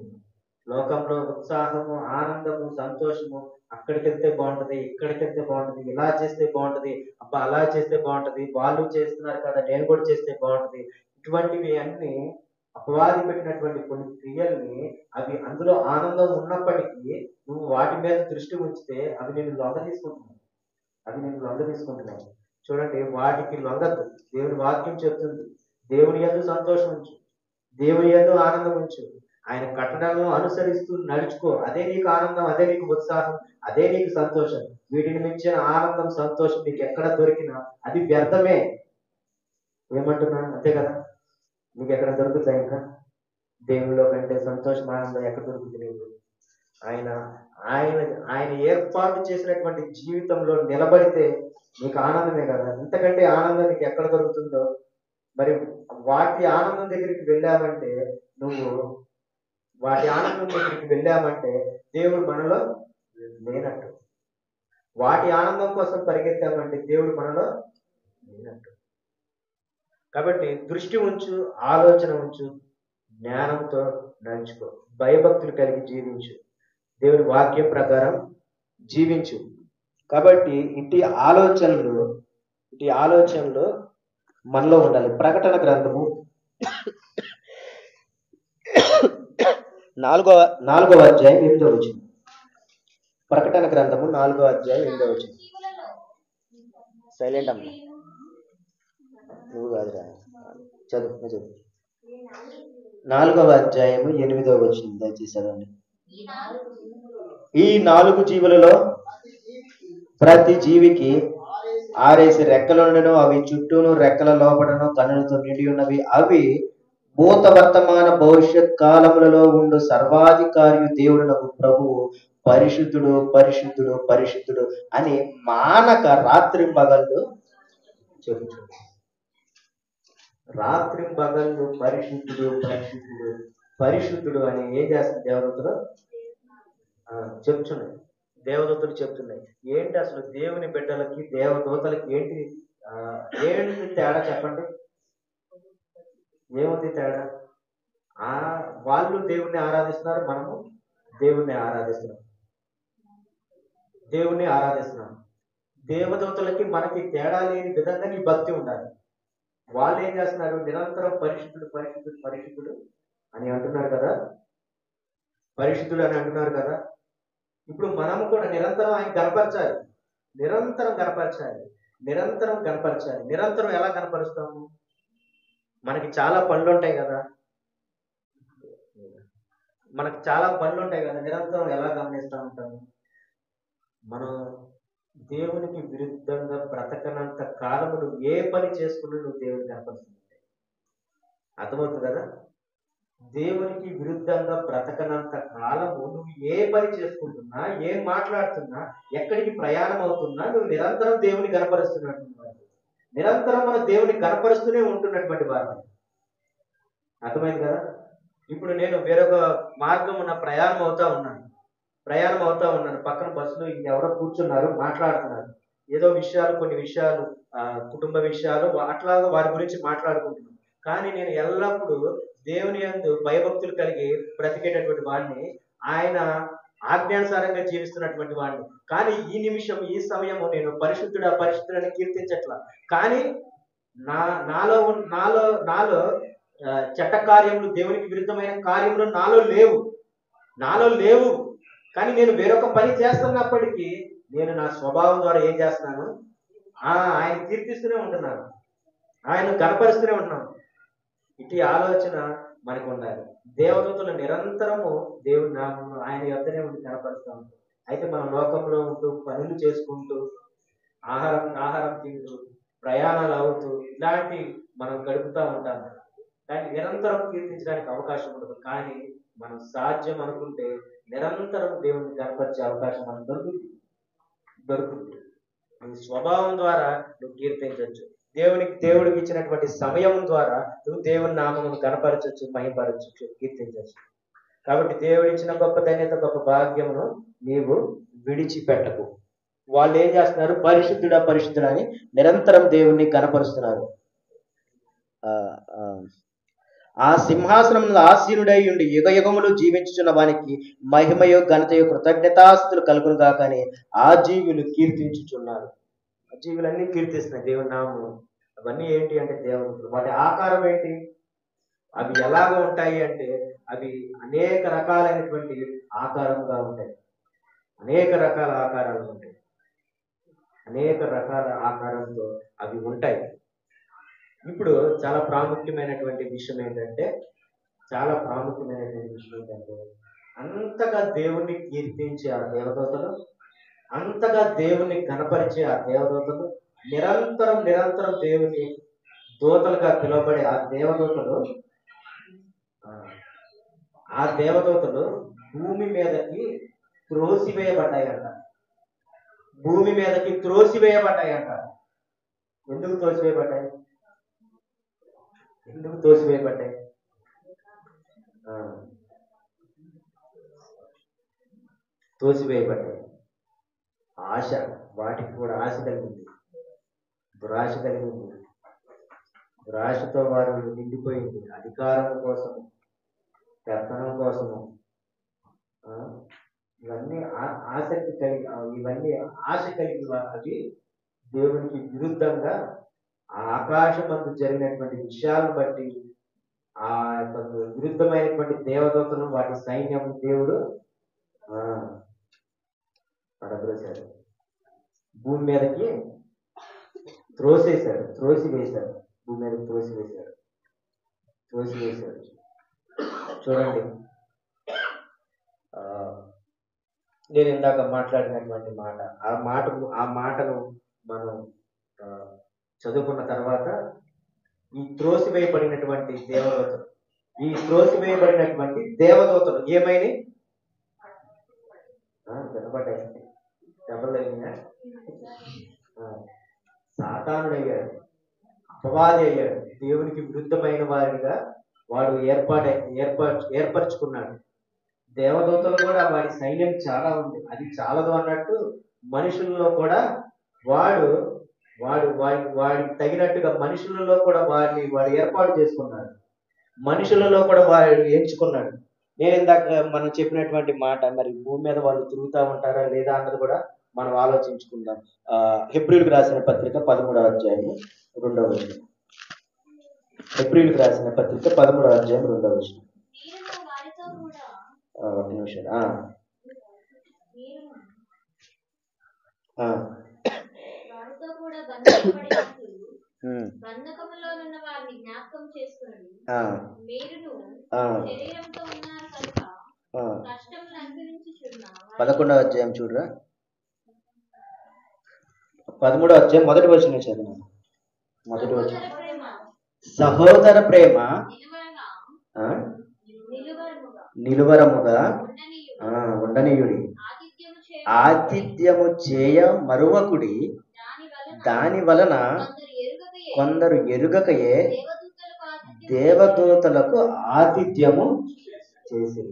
లోకంలో ఉత్సాహము, ఆనందము, సంతోషము, అక్కడికి వెళ్తే బాగుంటది, ఇక్కడికి వెళ్తే బాగుంటది, ఇలా చేస్తే బాగుంటది, అబ్బా అలా చేస్తే బాగుంటది, వాళ్ళు చేస్తున్నారు కదా నేను కూడా చేస్తే బాగుంటది, ఇటువంటివి అన్ని అపవాది పెట్టినటువంటి కొన్ని క్రియల్ని, అవి అందులో ఆనందం ఉన్నప్పటికీ నువ్వు వాటి మీద దృష్టి ఉంచితే అవి నేను లొంగ తీసుకుంటున్నాను. చూడండి, వాటికి లొంగద్దు. దేవుని వాక్యం చెప్తుంది, దేవుని యందు సంతోషం ఉంచు, దేవుని యందు ఆనందం ఉంచు, ఆయన కట్టడలను అనుసరిస్తూ నడుచుకో. అదే నీకు ఆనందం, అదే నీకు ఉత్సాహం, అదే నీకు సంతోషం. వీటిని మించిన ఆనందం, సంతోషం నీకు ఎక్కడ దొరికినా అది వ్యర్థమే. ఏమంటున్నాను? అంతే కదా. నీకు ఎక్కడ దొరుకుతాయి? ఇంకా దేవునిలో కంటే సంతోషం, ఆనందం ఎక్కడ దొరుకుతుంది నీకు? ఆయన ఆయన ఆయన ఏర్పాటు చేసినటువంటి జీవితంలో నిలబడితే నీకు ఆనందమే కదా. ఇంతకంటే ఆనందం నీకు ఎక్కడ దొరుకుతుందో. మరి వాటి ఆనందం దగ్గరికి వెళ్ళామంటే దేవుడు మనలో లేనట్టు. వాటి ఆనందం కోసం పరిగెత్తామంటే దేవుడు మనలో లేనట్టు. కాబట్టి దృష్టి ఉంచు, ఆలోచన ఉంచు, జ్ఞానంతో నడుచుకో, భయభక్తులు కలిగి జీవించు, దేవుడి వాక్యం ప్రకారం జీవించు. కాబట్టి ఇటు ఆలోచనలు మనలో ఉండాలి. ప్రకటన గ్రంథము 4వ అధ్యాయం 8వ వచనం. ప్రకటన గ్రంథము 4వ అధ్యాయం 8వ వచనం. సైలెంట్ అమ్మ, నువ్వు కాదురా, చదువు. 4వ అధ్యాయము 8వ వచనం దయచేసి చదవండి. ఈ 4 జీవులలో ప్రతి జీవికి 6 రెక్కలుండెను, అవి చుట్టూను రెక్కల లోపడను కన్నులతో నిండి ఉన్నవి. అవి భూత వర్తమాన భవిష్యత్ కాలములలో ఉండు సర్వాధికారి దేవుడునకు ప్రభువు పరిశుద్ధుడు, పరిశుద్ధుడు, పరిశుద్ధుడు అని మానక రాత్రింబగళ్ళు చెబుతుంది. రాత్రింబగళ్ళు పరిశుద్ధుడు, పరిశుద్ధుడు, పరిశుద్ధుడు అని ఏం చేస్తుంది? దేవదూతలు చెప్తున్నాయి. ఏంటి అసలు దేవుని బిడ్డలకి, దేవదూతలకి ఏంటి తేడా చెప్పండి? ఏముంది తేడా? వాళ్ళు దేవుణ్ణి ఆరాధిస్తున్నారు, మనము దేవుణ్ణి ఆరాధిస్తున్నాం. దేవదూతలకి మనకి తేడా లేని విధంగా నీ భక్తి ఉండాలి. వాళ్ళు ఏం చేస్తున్నారు? నిరంతరం పరిశుద్ధుడు, పరిశుద్ధుడు, పరిశుద్ధుడు అని అంటున్నారు కదా. ఇప్పుడు మనము కూడా నిరంతరం ఆయన కనపరచాలి. నిరంతరం ఎలా కనపరుస్తాము? మనకి చాలా పనులు ఉంటాయి కదా. నిరంతరం ఎలా గమనిస్తూ ఉంటాము? మనం దేవునికి విరుద్ధంగా బ్రతకనంత కాలము నువ్వు ఏ పని చేసుకున్నా నువ్వు దేవుని కనపరుస్తుంది. అర్థమవుతుంది కదా. దేవునికి విరుద్ధంగా బ్రతకనంత కాలము నువ్వు ఏ పని చేసుకుంటున్నా, ఏం మాట్లాడుతున్నా, ఎక్కడికి ప్రయాణం అవుతున్నా నువ్వు నిరంతరం దేవుని కనపరుస్తున్నటువంటి వాడు. నిరంతరం మన దేవుని కనపరుస్తూనే ఉంటున్నటువంటి వాడు. అర్థమైంది కదా. ఇప్పుడు నేను వేరొక మార్గం ఉన్న ప్రయాణం అవుతా ఉన్నాను. పక్కన బస్సులో ఎవరో కూర్చున్నారు, మాట్లాడుతున్నారు. ఏదో కొన్ని విషయాలు, కుటుంబ విషయాలు, అట్లాగా వారి గురించి మాట్లాడుకుంటున్నాను. కానీ నేను ఎల్లప్పుడూ దేవుని యందు భయభక్తులు కలిగి బ్రతికేటటువంటి వాడిని, ఆయన ఆజ్ఞానుసారంగా జీవిస్తున్నటువంటి వాడిని. కానీ ఈ నిమిషం, ఈ సమయము నేను పరిశుద్ధుడని కీర్తించట్లా. కానీ నాలో చట్ట కార్యములు, దేవునికి విరుద్ధమైన కార్యములు నాలో లేవు. కానీ నేను వేరొక పని చేస్తున్నప్పటికీ నేను నా స్వభావం ద్వారా ఏం చేస్తున్నాను? ఆయన కీర్తిస్తూనే ఉంటున్నాను, ఆయన కనపరుస్తూనే ఉంటున్నాను. ఇటు ఆలోచన మనకు ఉండాలి. దేవదూతలు నిరంతరము దేవుడి నామమును ఆయన యొద్దనే ఉండి కనపరుస్తూ ఉంటారు. అయితే మనం లోకంలో ఉంటూ పనులు చేసుకుంటూ ఆహారం తింటూ ప్రయాణాలు అవుతూ ఇలాంటి మనం గడుపుతూ ఉంటాం. కానీ నిరంతరం కీర్తించడానికి అవకాశం ఉండదు. కానీ మనం సాధ్యం అనుకుంటే నిరంతరం దేవుడిని కనపరిచే అవకాశం మనకు దొరుకుతుంది. నీ స్వభావం ద్వారా నువ్వు కీర్తించవచ్చు. దేవుడికి ఇచ్చినటువంటి సమయం ద్వారా నువ్వు దేవుని నామమును కనపరచవచ్చు, మహిమపరచవచ్చు, కీర్తించవచ్చు. కాబట్టి దేవుడు ఇచ్చిన గొప్ప ధన్యత, గొప్ప భాగ్యమును నీవు విడిచిపెట్టకు. వాళ్ళు ఏం చేస్తున్నారు? పరిశుద్ధుడా పరిశుద్ధుడా అని నిరంతరం దేవుణ్ణి కనపరుస్తున్నారు. ఆ సింహాసనం ఆసీనుడై ఉండి యుగ యుగములు జీవించుచున్న వానికి మహిమయో ఘనతయో కృతజ్ఞతాస్తులు కలుగును గాక అని ఆ జీవులు కీర్తించుచున్నారు. ఆ జీవులన్నీ కీర్తిస్తున్నాయి దేవుని నామము. అవన్నీ ఏంటి అంటే దేవతలు. వాటి ఆకారం ఏంటి? అవి ఎలాగ ఉంటాయి అంటే అవి అనేక రకాలైనటువంటి ఆకారముగా ఉంటాయి. అనేక రకాల ఆకారాలు ఉంటాయి. అనేక రకాల ఆకారంతో అవి ఉంటాయి. ఇప్పుడు చాలా ప్రాముఖ్యమైనటువంటి విషయం ఏంటంటే అంతగా దేవుణ్ణి కీర్తించే ఆ దేవదూతలు, అంతగా దేవుణ్ణి కనపరిచే ఆ దేవదూతలు, నిరంతరం దేవుని దూతలుగా పిలువబడే ఆ దేవదూతలు భూమి మీదకి త్రోసివేయబడ్డాయంట. ఎందుకు త్రోసివేయబడ్డాయి? తోసివేయబడ్డాయి. ఆశ, వాటికి కూడా ఆశ కలిగింది, దురాశ కలిగింది. దురాశతో వారు నిండిపోయింది. అధికారం కోసము, పెత్తనం కోసము, ఇవన్నీ ఆశ కలిగి అవి దేవునికి విరుద్ధంగా ఆ ఆకాశమందు జరిగినటువంటి విషయాలను బట్టి ఆ యొక్క విరుద్ధమైనటువంటి దేవదూతలు, వాటి సైన్యం దేవుడు పడద్రోశాడు. భూమి మీదకి త్రోసివేశాడు. భూమి మీదకి త్రోసివేశాడు. చూడండి, నేను ఇందాక మాట్లాడినటువంటి మాట, ఆ మాటను మనం చదువుకున్న తర్వాత ఈ త్రోసివేయబడినటువంటి దేవదూతలు ఏమైనా వినపడ్డాయి? దెబ్బలు తగిలినా? సాతానుడయ్యాడు, అపవాది అయ్యాడు. దేవునికి విరుద్ధమైన వారిగా వాడు ఏర్పరచుకున్నాడు. దేవదూతలు కూడా వాడి సైన్యం చాలా ఉంది. అది చాలదు అన్నట్టు మనుషుల్లో కూడా వాడికి తగినట్టుగా మనుషులలో కూడా వాడు ఏర్పాటు చేసుకున్నాడు. మనుషులలో కూడా వాడు ఎంచుకున్నాడు. నేను ఇందాక మనం చెప్పినటువంటి మాట, మరి భూమి మీద వాళ్ళు తిరుగుతూ ఉంటారా లేదా అన్నది కూడా మనం ఆలోచించుకుందాం. హెబ్రీయులకు రాసిన పత్రిక 13వ అధ్యాయం 2వ వచనం. హెబ్రీయులకు రాసిన పత్రిక 13వ అధ్యాయం 2వ వచనం. ఒక నిమిషం. పదకొండవ అధ్యాయం చూడరా, 13వ అధ్యాయం మొదటి వచనం చదువు. మొదటి వచనం, సహోదర ప్రేమ నిలువరముగా ఉండనీయుడి, ఆతిథ్యము చేయ మరువకుడి, దాని వలన కొందరు ఎరుగకయే దేవదూతలకు ఆతిథ్యము చేసి.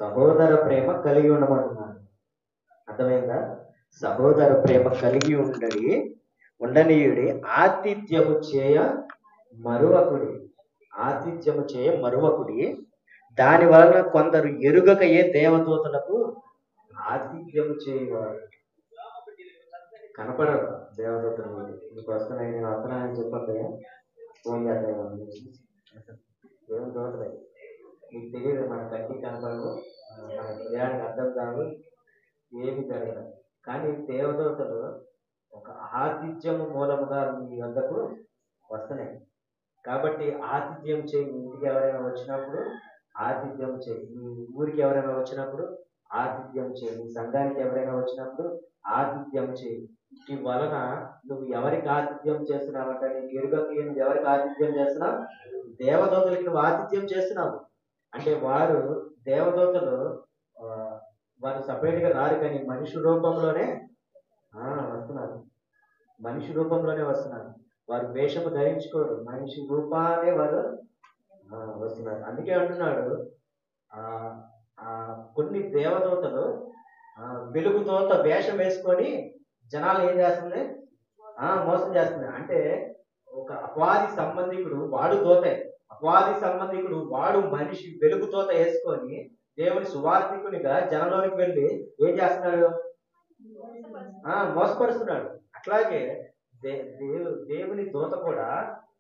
సహోదర ప్రేమ కలిగి ఉండమంటున్నాను. అర్థమైందా? సహోదర ప్రేమ కలిగి ఉండనీయుడి, ఆతిథ్యము చేయ మరువకుడి, దాని వలన కొందరు ఎరుగకయే దేవదూతలకు ఆతిథ్యము చేయవారు. కనపడరు దేవదూతలు. మీకు వస్తున్నాయి, నేను వస్తున్నానని చెప్పండి, ఫోన్ చేస్తాను. ఏం దూతలే మీకు తెలియదు, మన కంటికి కనపడవు, మన హృదయానికి అర్థం కాదు, ఏమి జరగదు. కానీ దేవదూతలు ఒక ఆతిథ్యము మూలముగా మీ వద్దకు వస్తున్నాయి. కాబట్టి ఆతిథ్యం చేయి. మీ ఇంటికి ఎవరైనా వచ్చినప్పుడు ఆతిథ్యం చేయి. మీ ఊరికి ఎవరైనా వచ్చినప్పుడు ఆతిథ్యం చేయి. మీ సంఘానికి ఎవరైనా వచ్చినప్పుడు ఆతిథ్యం చేయి. వీటి వలన నువ్వు ఎవరికి ఆతిథ్యం చేస్తున్నావంటే నీకు ఎరుగకి నువ్వు ఎవరికి ఆతిథ్యం చేస్తున్నావు? దేవదూతలకి నువ్వు ఆతిథ్యం చేస్తున్నావు. అంటే వారు దేవదూతలు ఆ, వారు సపరేట్ గా రారు, కానీ మనిషి రూపంలోనే వస్తున్నారు. మనిషి రూపంలోనే వస్తున్నారు. వారు వేషము ధరించుకోరు, మనిషి రూపానే వారు వస్తున్నారు. అందుకే అంటున్నాడు ఆ ఆ కొన్ని దేవదూతలు వెలుగుతోత వేషం వేసుకొని జనాలు ఏం చేస్తుంది? మోసం చేస్తుంది. అంటే ఒక అపవాది సంబంధికుడు వాడు దోతే, అపవాది సంబంధికుడు వాడు మనిషి వెలుగుతోత వేసుకొని దేవుని సువార్థికునిగా జనంలోనికి వెళ్ళి ఏం చేస్తున్నాడు? మోసపరుస్తున్నాడు. అట్లాగే దేవుని దూత కూడా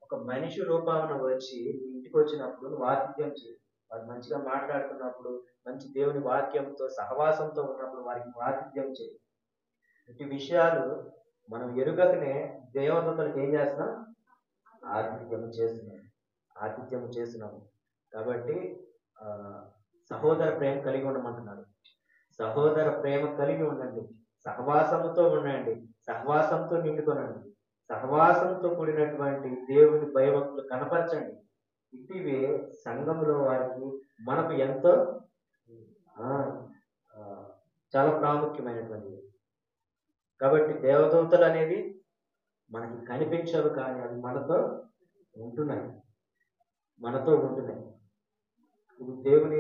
ఒక మనిషి రూపాన వచ్చి ఇంటికి వచ్చినప్పుడు నువ్వు ఆతిథ్యం చేయి. వారు మంచిగా మాట్లాడుతున్నప్పుడు, మంచి దేవుని వాక్యంతో సహవాసంతో ఉన్నప్పుడు వారికి ఆతిథ్యం చేయి. ఇటు విషయాలు మనం ఎరుగకనే దేవదూతలకు ఏం చేస్తున్నాం? ఆతిథ్యం చేస్తున్నాము. కాబట్టి సహోదర ప్రేమ కలిగి ఉండమంటున్నాడు. సహోదర ప్రేమ కలిగి ఉండండి, సహవాసంతో ఉండండి, సహవాసంతో నిండుకొనండి, సహవాసంతో కూడినటువంటి దేవుని భయభక్తులు కనపరచండి. ఇటివే సంఘంలో వారికి మనకు ఎంతో చాలా ప్రాముఖ్యమైనటువంటిది. కాబట్టి దేవదూతలు అనేది మనకి కనిపించవు, కానీ అవి మనతో ఉంటున్నాయి. ఇది దేవుడు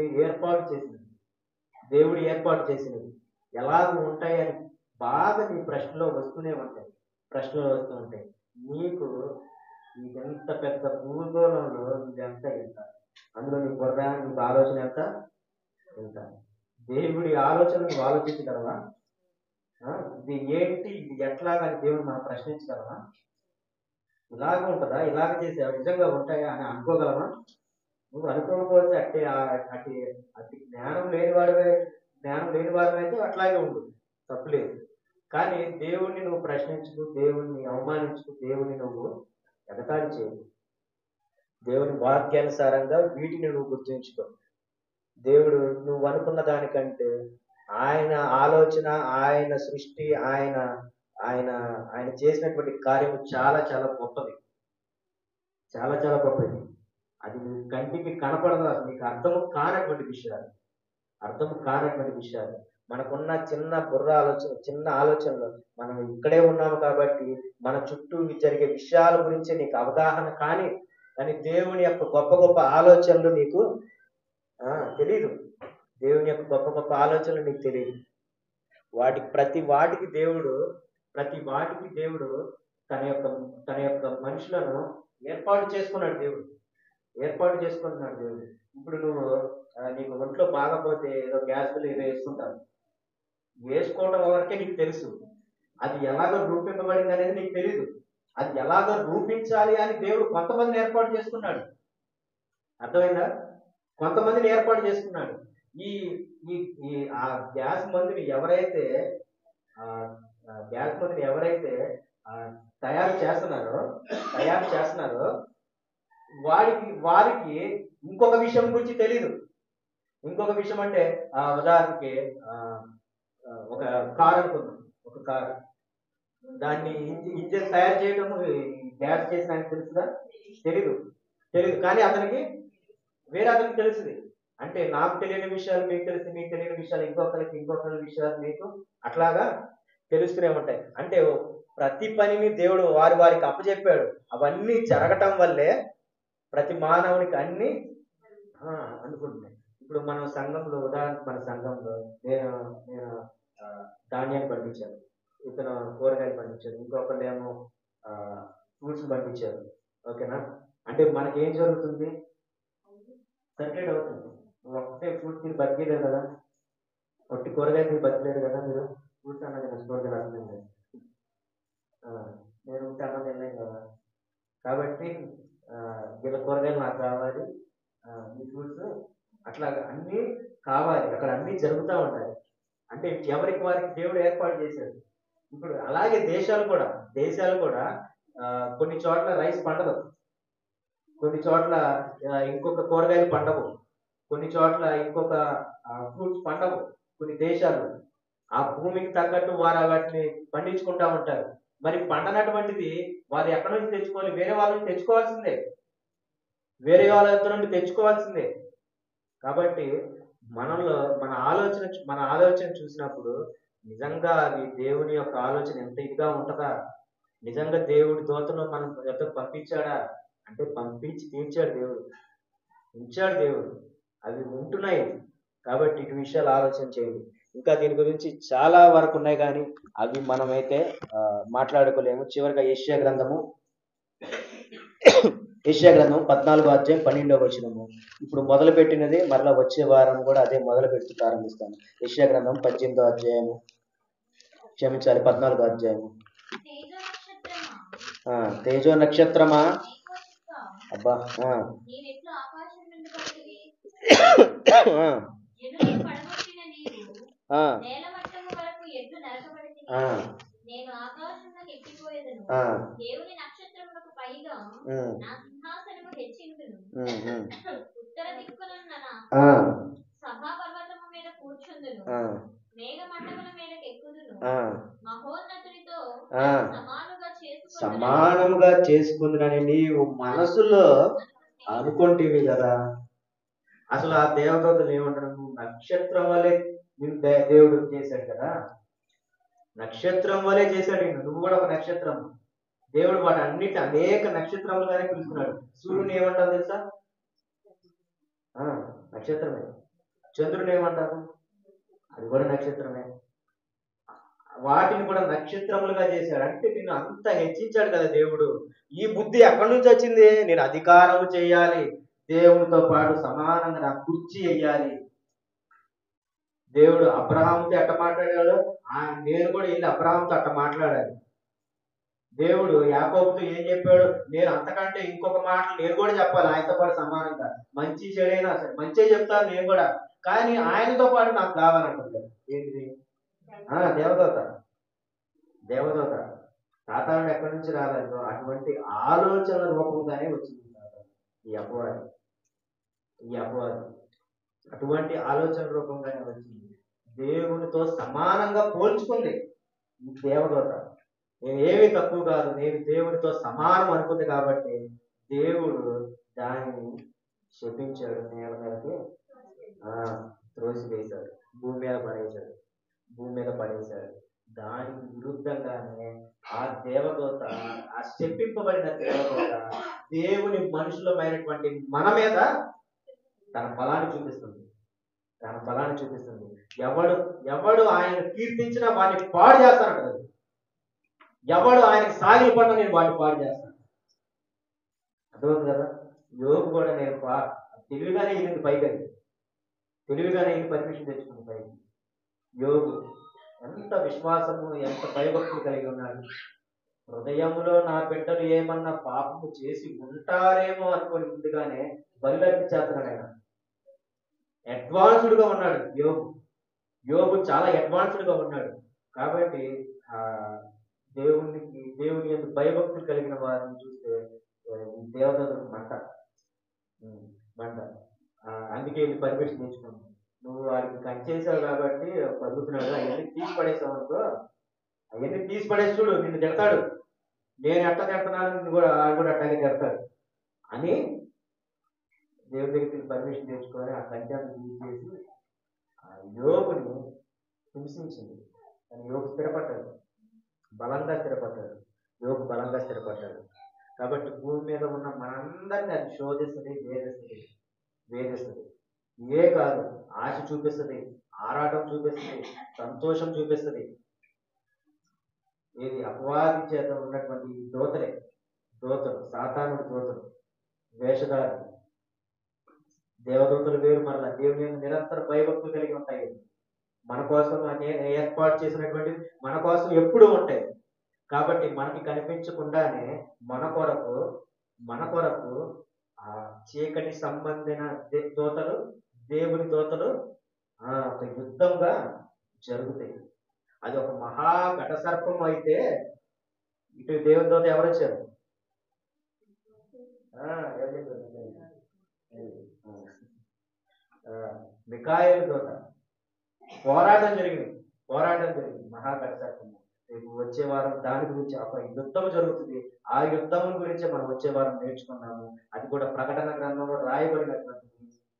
ఏర్పాటు చేసినవి ఎలాగ ఉంటాయని బాగా నీ ప్రశ్నలో వస్తూనే ఉంటాయి. నీకు ఎంత పెద్ద భూగోళంలో ఇదెంత ఎంత, అందులో నీ బుర్ర నీకు ఆలోచన ఎంత? దేవుడి ఆలోచన నువ్వు ఆలోచించగలవా? ఇది ఏంటి, ఇది ఎట్లాగా అని దేవుడు మనం ప్రశ్నించగలవా? ఇలాగ ఉంటుందా, ఇలాగ చేసేవా, నిజంగా ఉంటాయా అని అనుకోగలమా? నువ్వు అనుకోకపోతే అట్టి జ్ఞానం లేని వాడివైతే అట్లాగే ఉంటుంది, తప్పులేదు. కానీ దేవుణ్ణి నువ్వు ప్రశ్నించుకు, దేవుణ్ణి అవమానించుకు, దేవుణ్ణి నువ్వు ఎగతాళి చేయవు. దేవుని వాక్యానుసారంగా వీటిని నువ్వు గుర్తుంచుకో. దేవుడు నువ్వు అనుకున్న దానికంటే ఆయన ఆలోచన, ఆయన సృష్టి, ఆయన ఆయన ఆయన చేసినటువంటి కార్యము చాలా చాలా గొప్పది, చాలా చాలా గొప్పది. అది నీ కంటికి కనపడదు, నీకు అర్థము కానటువంటి విషయాలు. మనకున్న చిన్న బుర్ర ఆలోచన, చిన్న ఆలోచనలు, మనం ఇక్కడే ఉన్నాము కాబట్టి మన చుట్టూ జరిగే విషయాల గురించి నీకు అవగాహన కానీ దేవుని యొక్క గొప్ప గొప్ప ఆలోచనలు నీకు తెలీదు. దేవుని యొక్క గొప్ప గొప్ప ఆలోచనలు నీకు తెలియదు. ప్రతి వాటికి దేవుడు తన యొక్క మనుషులను ఏర్పాటు చేసుకున్నాడు. దేవుడు ఇప్పుడు నువ్వు నీకు ఒంట్లో బాగపోతే ఏదో గ్యాస్ బిల్ ఏదో వేసుకోవడం వరకే నీకు తెలుసు. అది ఎలాగో రూపింపబడింది అనేది నీకు తెలీదు. అది ఎలాగో రూపించాలి అని దేవుడు కొంతమందిని ఏర్పాటు చేసుకున్నాడు. అర్థమైందా? కొంతమందిని ఏర్పాటు చేసుకున్నాడు. ఈ ఆ గ్యాస్ మందుని ఎవరైతే తయారు చేస్తున్నారో వారికి ఇంకొక విషయం గురించి తెలీదు. ఇంకొక విషయం అంటే ఉదాహరణకి ఒక కారు అనుకుందాం. ఒక కారు, దాన్ని ఇంజిన్ తయారు చేయడం గ్యాస్ చేసిన ఆయనకు తెలుసుదా? తెలీదు. కానీ అతనికి తెలుస్తుంది. అంటే నాకు తెలియని విషయాలు మీకు తెలుసు, మీకు తెలియని విషయాలు ఇంకొకరి విషయాలు మీకు అట్లాగా తెలుస్తూనే ఉంటాయి. అంటే ప్రతి పనిని దేవుడు వారికి అప్పచెప్పాడు. అవన్నీ జరగటం వల్లే ప్రతి మానవునికి అన్ని అనుకుంటున్నాయి. ఇప్పుడు మన సంఘంలో, ఉదాహరణకు మన సంఘంలో నేను ధాన్యాన్ని పండించాను, ఇతను కూరగాయలు పండించాడు, ఇంకొకళ్ళు ఏమో ఫ్రూట్స్ పండించారు. ఓకేనా? అంటే మనకేం జరుగుతుంది? సర్క్యులేట్ అవుతుంది. ఒకటే ఫ్రూట్స్ తిని బతికేయలేదు కదా, ఒట్టి కూరగాయలు తిని బతికేలేదు కదా. మీరు ఫ్రూట్స్ అన్నది కూరగాయలు అర్థం లేదు, నేను ఉంటే అన్నం తినలేం కదా. కాబట్టి వీళ్ళ కూరగాయలు నాకు కావాలి, ఈ ఫ్రూట్స్ అట్లాగా అన్నీ కావాలి. అక్కడ అన్నీ జరుగుతూ ఉంటాయి. అంటే ఎవరికి వారికి దేవుడు ఏర్పాటు చేశాడు. ఇప్పుడు అలాగే దేశాలు కూడా కొన్ని చోట్ల రైస్ పండదు, కొన్ని చోట్ల ఇంకొక కూరగాయలు పండవు, కొన్ని చోట్ల ఇంకొక ఫ్రూట్స్ పండవు. కొన్ని దేశాలు ఆ భూమికి తగ్గట్టు వారు వాటిని పండించుకుంటా ఉంటారు. మరి పండనటువంటిది వారు ఎక్కడి నుంచి తెచ్చుకోవాలి? వేరే వాళ్ళ నుంచి తెచ్చుకోవాల్సిందే. వేరే వాళ్ళ దగ్గర నుండి తెచ్చుకోవాల్సిందే. కాబట్టి మనలో మన ఆలోచన చూసినప్పుడు నిజంగా అది దేవుని యొక్క ఆలోచన ఎంత ఇదిగా ఉంటుందా? నిజంగా దేవుడి దూతను మనం ఎక్కడ పంపించాడా అంటే పంపించి తీర్చాడు దేవుడు, ఉంచాడు దేవుడు. అవి ఉంటున్నాయి. కాబట్టి ఇటు విషయాలు ఆలోచన చేయండి. ఇంకా దీని గురించి చాలా వరకు ఉన్నాయి, కానీ అవి మనమైతే మాట్లాడుకోలేము. చివరిగా యెషయా గ్రంథం 14వ అధ్యాయం 12వ వచనము. ఇప్పుడు మొదలు పెట్టినది మరలా వచ్చే వారం కూడా అదే మొదలు పెడుతూ ప్రారంభిస్తాను. యెషయా గ్రంథం 18వ అధ్యాయము, క్షమించాలి 14వ అధ్యాయము. తేజో నక్షత్రమా, అబ్బా నేను ఆకాశమునకు ఎక్కిపోయేదను, దేవుని నక్షత్రములకు పైగా నా సింహాసనము హెచ్చించును. ఉత్తర దిక్కునున్న నా సభా పర్వతము మీద కూర్చుందును, మేఘమండముల మీదకి ఎక్కుదును, మహోన్నతునితో సమానముగా చేసుకుందునని నీవు మనసులో అనుకుంటేవి కదా. అసలు ఆ దేవదూతలు ఏమంటారు? నక్షత్రం వల్లే దేవుడు చేశాడు కదా, నక్షత్రం వల్లే చేశాడు. నువ్వు కూడా ఒక నక్షత్రం. దేవుడు వాటి అన్నిటి అనేక నక్షత్రములుగానే పిలుస్తున్నాడు. సూర్యుని ఏమంటారు తెలుసా? నక్షత్రమే. చంద్రుని ఏమంటారు? అది కూడా నక్షత్రమే. వాటిని కూడా నక్షత్రములుగా చేశాడు. అంటే నిన్ను అంత హెచ్చించాడు కదా దేవుడు. ఈ బుద్ధి ఎక్కడి నుంచి వచ్చింది? నేను అధికారం చేయాలి, దేవునితో పాటు సమానంగా నా కుర్చీ వేయాలి. దేవుడు అబ్రహాంతో ఎట్ట మాట్లాడాడు, నేను కూడా వెళ్ళి అబ్రహాంతో అట్ట మాట్లాడాలి. దేవుడు యాకోబుతో ఏం చెప్పాడు? నేను అంతకంటే ఇంకొక మాట నేను కూడా చెప్పాలి ఆయనతో పాటు సమానంగా. మంచి చెడైనా సరే మంచిగా చెప్తాను నేను కూడా, కానీ ఆయనతో పాటు నాకు కావాలంటున్నాడు. ఏంటిది? దేవదూత. దేవదూత సాతానుడు ఎక్కడి నుంచి రాలేదు, అటువంటి ఆలోచన రూపంగానే వచ్చింది ఈ అపవాది. అటువంటి ఆలోచన రూపంగానే వచ్చింది. దేవునితో సమానంగా పోల్చుకుంది ఈ దేవదూత. నేను ఏమీ తక్కువ కాదు, నేను దేవునితో సమానం అనుకుంది. కాబట్టి దేవుడు దానిని శపించాడు, నేల మీదకి త్రోసివేశాడు, భూమి మీద పడేశాడు. దానికి విరుద్ధంగానే ఆ దేవదూత, ఆ శపింపబడిన దేవదూత దేవుని మనుషులమైనటువంటి మన మీద తన బలాన్ని చూపిస్తుంది. ఎవడు ఆయన కీర్తించినా వాడిని పాడు చేస్తానంట. ఎవడు ఆయనకి సాగిలి పడినా నేను వాడిని పాడు చేస్తాను. అర్థమవుతుంది కదా? యోగు కూడా నేను తెలివిగానే ఈయనకి పైగా తెలివిగానే ఈయన పర్మిషన్ తెచ్చుకుంది పైకి. యోగు ఎంత విశ్వాసము, ఎంత భయభక్తులు కలిగి ఉన్నాడు. హృదయంలో నా బిడ్డలు ఏమన్నా పాపము చేసి ఉంటారేమో అనుకుని ముందుగానే బలి అర్పించేస్తున్నాడు. ఆయన అడ్వాన్స్డ్గా ఉన్నాడు యోగు చాలా అడ్వాన్స్డ్గా ఉన్నాడు. కాబట్టి దేవుని ఎందుకు భయభక్తులు కలిగిన వారిని చూస్తే దేవతలకు మంట. అందుకే ఇది పర్మిషన్ తెచ్చుకున్నాను. నువ్వు వాడికి కంచేసావు కాబట్టి పరుగుతున్నాడు, అవన్నీ తీసి పడేసావు అనుకో, అవన్నీ తీసి పడేసి చూడు నిన్ను తిడతాడు. నేను ఎట్లా తిడుతున్నాను నిన్ను కూడా అట్లాగే తిడతాడు అని దేవుడి దగ్గరికి పర్మిషన్ తెచ్చుకొని ఆ కంచాన్ని తీసేసి ఆ యోగుని హింసించింది. కానీ యోగు స్థిరపడ్డాడు, బలంగా స్థిరపడ్డాడు. కాబట్టి భూమి మీద ఉన్న మనందరినీ అది శోధిస్తుంది, వేధిస్తుంది. ఇవే కాదు, ఆశ చూపిస్తుంది, ఆరాటం చూపిస్తుంది, సంతోషం చూపిస్తుంది. ఏది? అపవాది చేత ఉన్నటువంటి దూతలు, సాతానుడి దూతలు, వేషధారి. దేవదూతలు వేరు, మరలా దేవుని నిరంతర భయభక్తులు కలిగి ఉంటాయి. మన కోసం ఏర్పాటు చేసినటువంటి మన కోసం ఎప్పుడూ ఉంటాయి. కాబట్టి మనకి కనిపించకుండానే మన కొరకు ఆ చీకటి సంబంధించిన దూతలు, దేవుని దూతలు ఒక యుద్ధంగా జరుగుతాయి. అది ఒక మహా ఘట సర్పం అయితే ఇటు దేవుని దూత ఎవరు వచ్చారు? మిఖాయేలు దూత. పోరాటం జరిగింది. పోరాటం జరిగింది, మహాఘటసర్పము. రేపు వచ్చే వారం దాని గురించి ఒక యుద్ధం జరుగుతుంది. ఆ యుద్ధం గురించి మనం వచ్చే వారం నేర్చుకున్నాము. అది కూడా ప్రకటన గ్రంథంలో రాయబడినటువంటి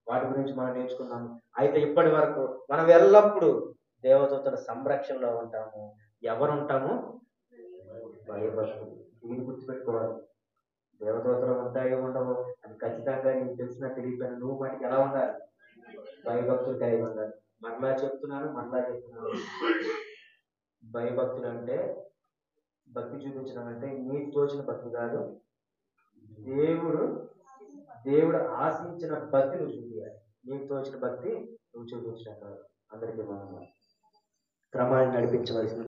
వాటి గురించి మనం నేర్చుకున్నాము. అయితే ఇప్పటి వరకు మనం ఎల్లప్పుడూ దేవదూతల సంరక్షణలో ఉంటాము. ఎవరు ఉంటాము? భయభక్తులు. దీన్ని గుర్తుపెట్టుకోవాలి. దేవదూతలు ఉంటాయో ఉండవు అది ఖచ్చితంగా నీకు తెలిసినా తెలియకపోయినా నువ్వు మటుకు ఎలా ఉండాలి? భయభక్తులు కలిగి ఉండాలి. మరలా చెప్తున్నాను. భయభక్తులు అంటే భక్తి చూపించడం అంటే నీకు తోచిన భక్తి కాదు, దేవుడు ఆశించిన భక్తి నువ్వు చూపించాలి. నీకు తోచిన భక్తి నువ్వు చూపించడం కాదు. అందరికీ క్రమాన్ని నడిపించవలసింది.